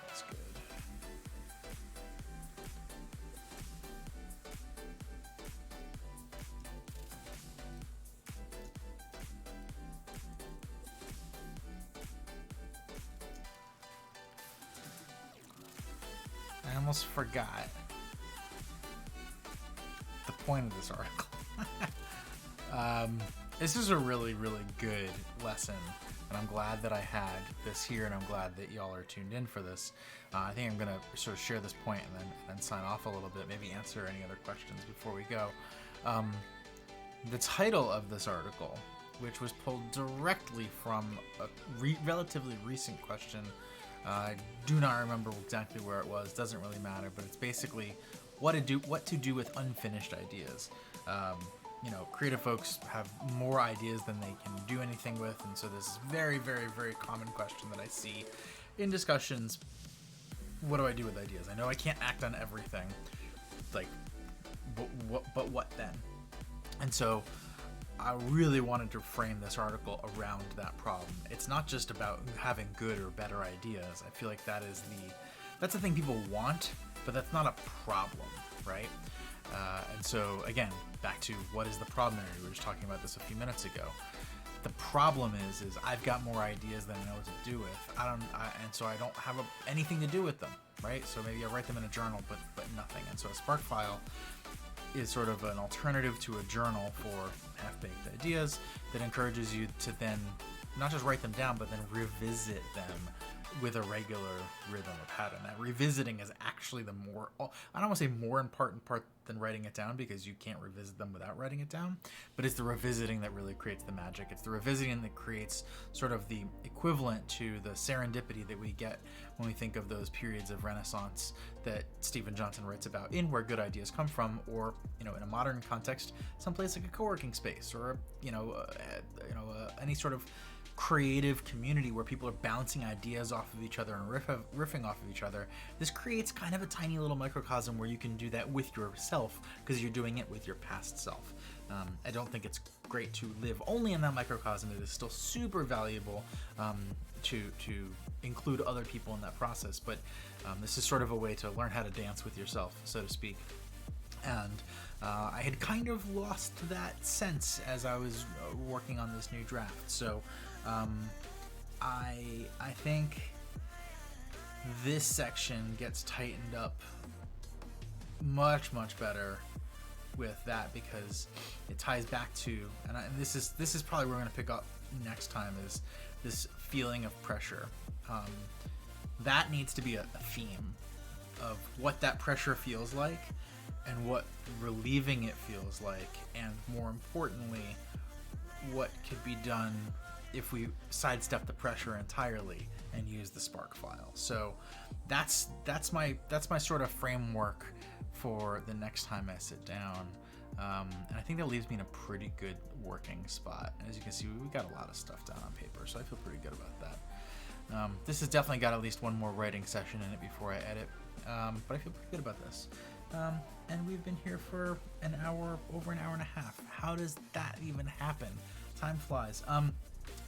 [SPEAKER 1] That's good. I almost forgot the point of this article. This is a really, really good lesson, and I'm glad that I had this here, and I'm glad that y'all are tuned in for this. I think I'm going to sort of share this point and then sign off a little bit, maybe answer any other questions before we go. The title of this article, which was pulled directly from a relatively recent question, I do not remember exactly where it was, doesn't really matter, but it's basically what to do with unfinished ideas. You know, creative folks have more ideas than they can do anything with, and so this is very, very, very common question that I see in discussions. What do I do with ideas? I know I can't act on everything, like, but what then? And so I really wanted to frame this article around that problem. It's not just about having good or better ideas. I feel like that's the thing people want, but that's not a problem, right? And so again, back to what is the problem area? We were just talking about this a few minutes ago. The problem is I've got more ideas than I know what to do with. And so I don't have anything to do with them, right? So maybe I write them in a journal, but nothing. And so a sparkfile is sort of an alternative to a journal for half-baked ideas that encourages you to then not just write them down, but then revisit them with a regular rhythm or pattern. That revisiting is actually the more, I don't want to say more important part than writing it down, because you can't revisit them without writing it down, but it's the revisiting that really creates the magic. It's the revisiting that creates sort of the equivalent to the serendipity that we get when we think of those periods of Renaissance that Stephen Johnson writes about in Where Good Ideas Come From, or, you know, in a modern context, someplace like a co-working space, or any sort of creative community where people are bouncing ideas off of each other and riffing off of each other. This creates kind of a tiny little microcosm where you can do that with yourself, because you're doing it with your past self. I don't think it's great to live only in that microcosm. It is still super valuable to include other people in that process, but this is sort of a way to learn how to dance with yourself, so to speak. And I had kind of lost that sense as I was working on this new draft. So I think this section gets tightened up much better with that, because it ties back to, and this is probably where we're going to pick up next time, is this feeling of pressure. That needs to be a theme of what that pressure feels like and what relieving it feels like, and more importantly, what could be done if we sidestep the pressure entirely and use the sparkfile. So that's my sort of framework for the next time I sit down. And I think that leaves me in a pretty good working spot. As you can see, we got a lot of stuff down on paper, so I feel pretty good about that. This has definitely got at least one more writing session in it before I edit, but I feel pretty good about this. And we've been here for an hour, over an hour and a half. How does that even happen? Time flies.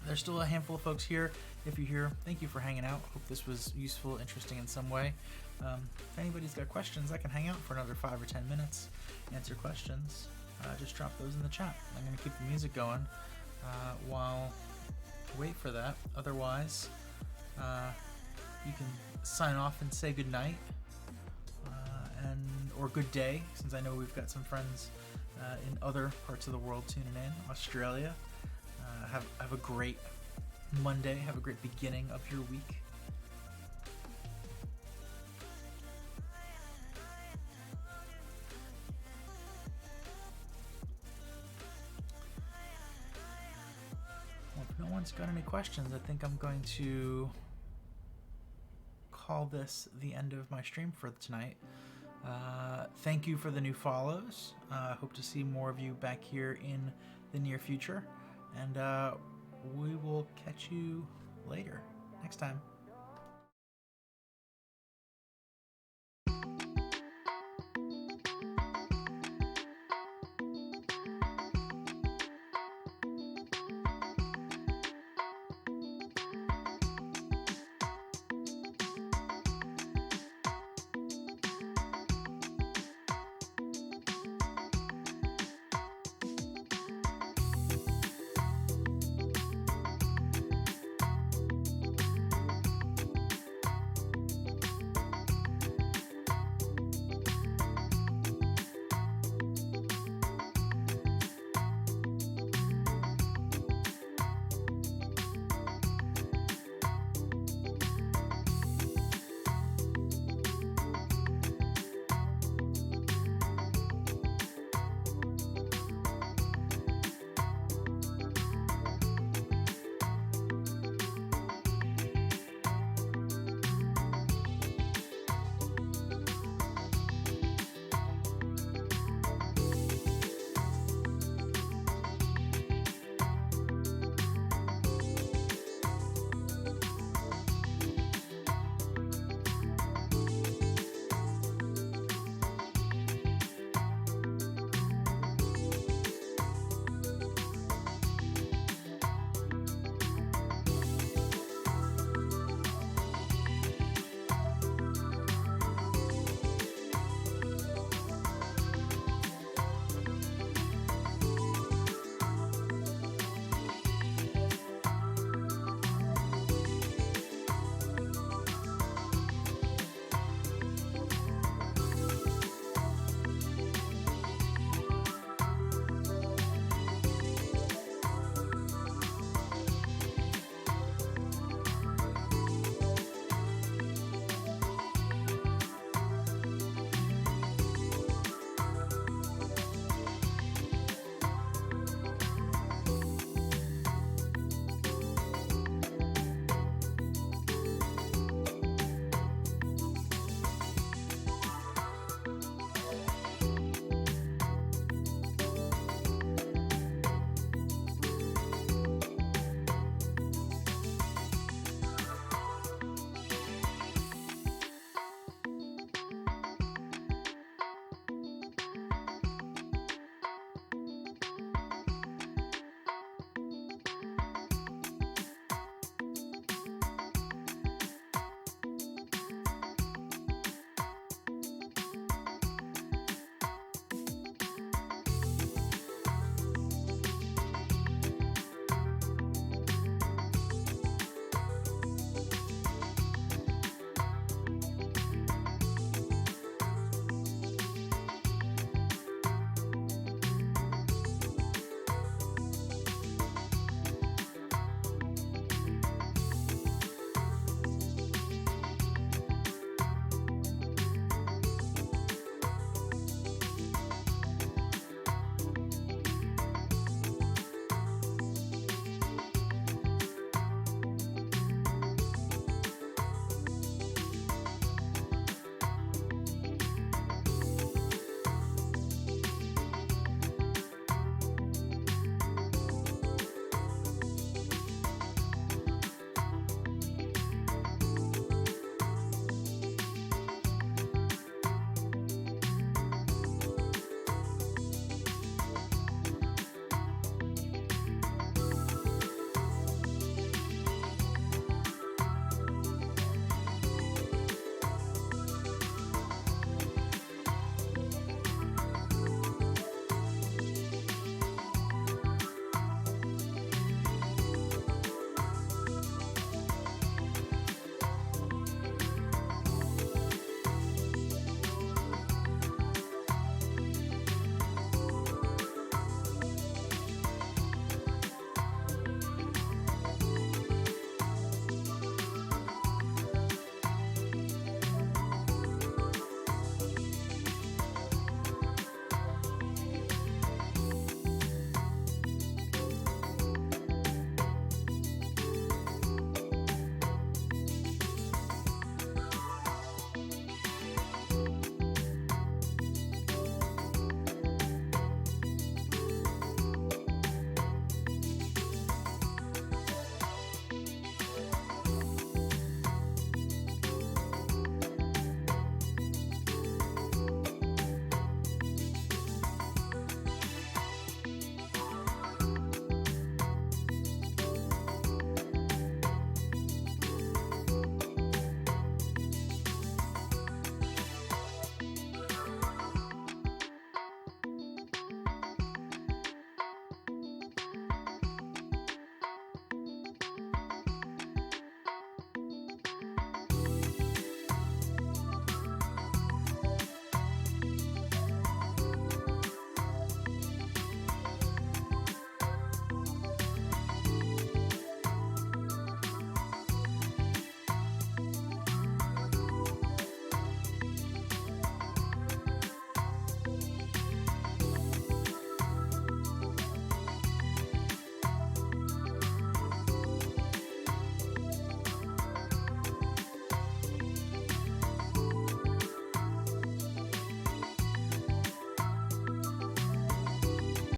[SPEAKER 1] There's still a handful of folks here. If you're here, thank you for hanging out. Hope this was useful, interesting in some way. If anybody's got questions, I can hang out for another 5 or 10 minutes, answer questions. Just drop those in the chat. I'm going to keep the music going while I wait for that. Otherwise, you can sign off and say good night or good day, since I know we've got some friends in other parts of the world tuning in. Australia. Have a great Monday. Have a great beginning of your week. Well, if no one's got any questions, I think I'm going to call this the end of my stream for tonight. Thank you for the new follows. Hope to see more of you back here in the near future. And we will catch you later, next time.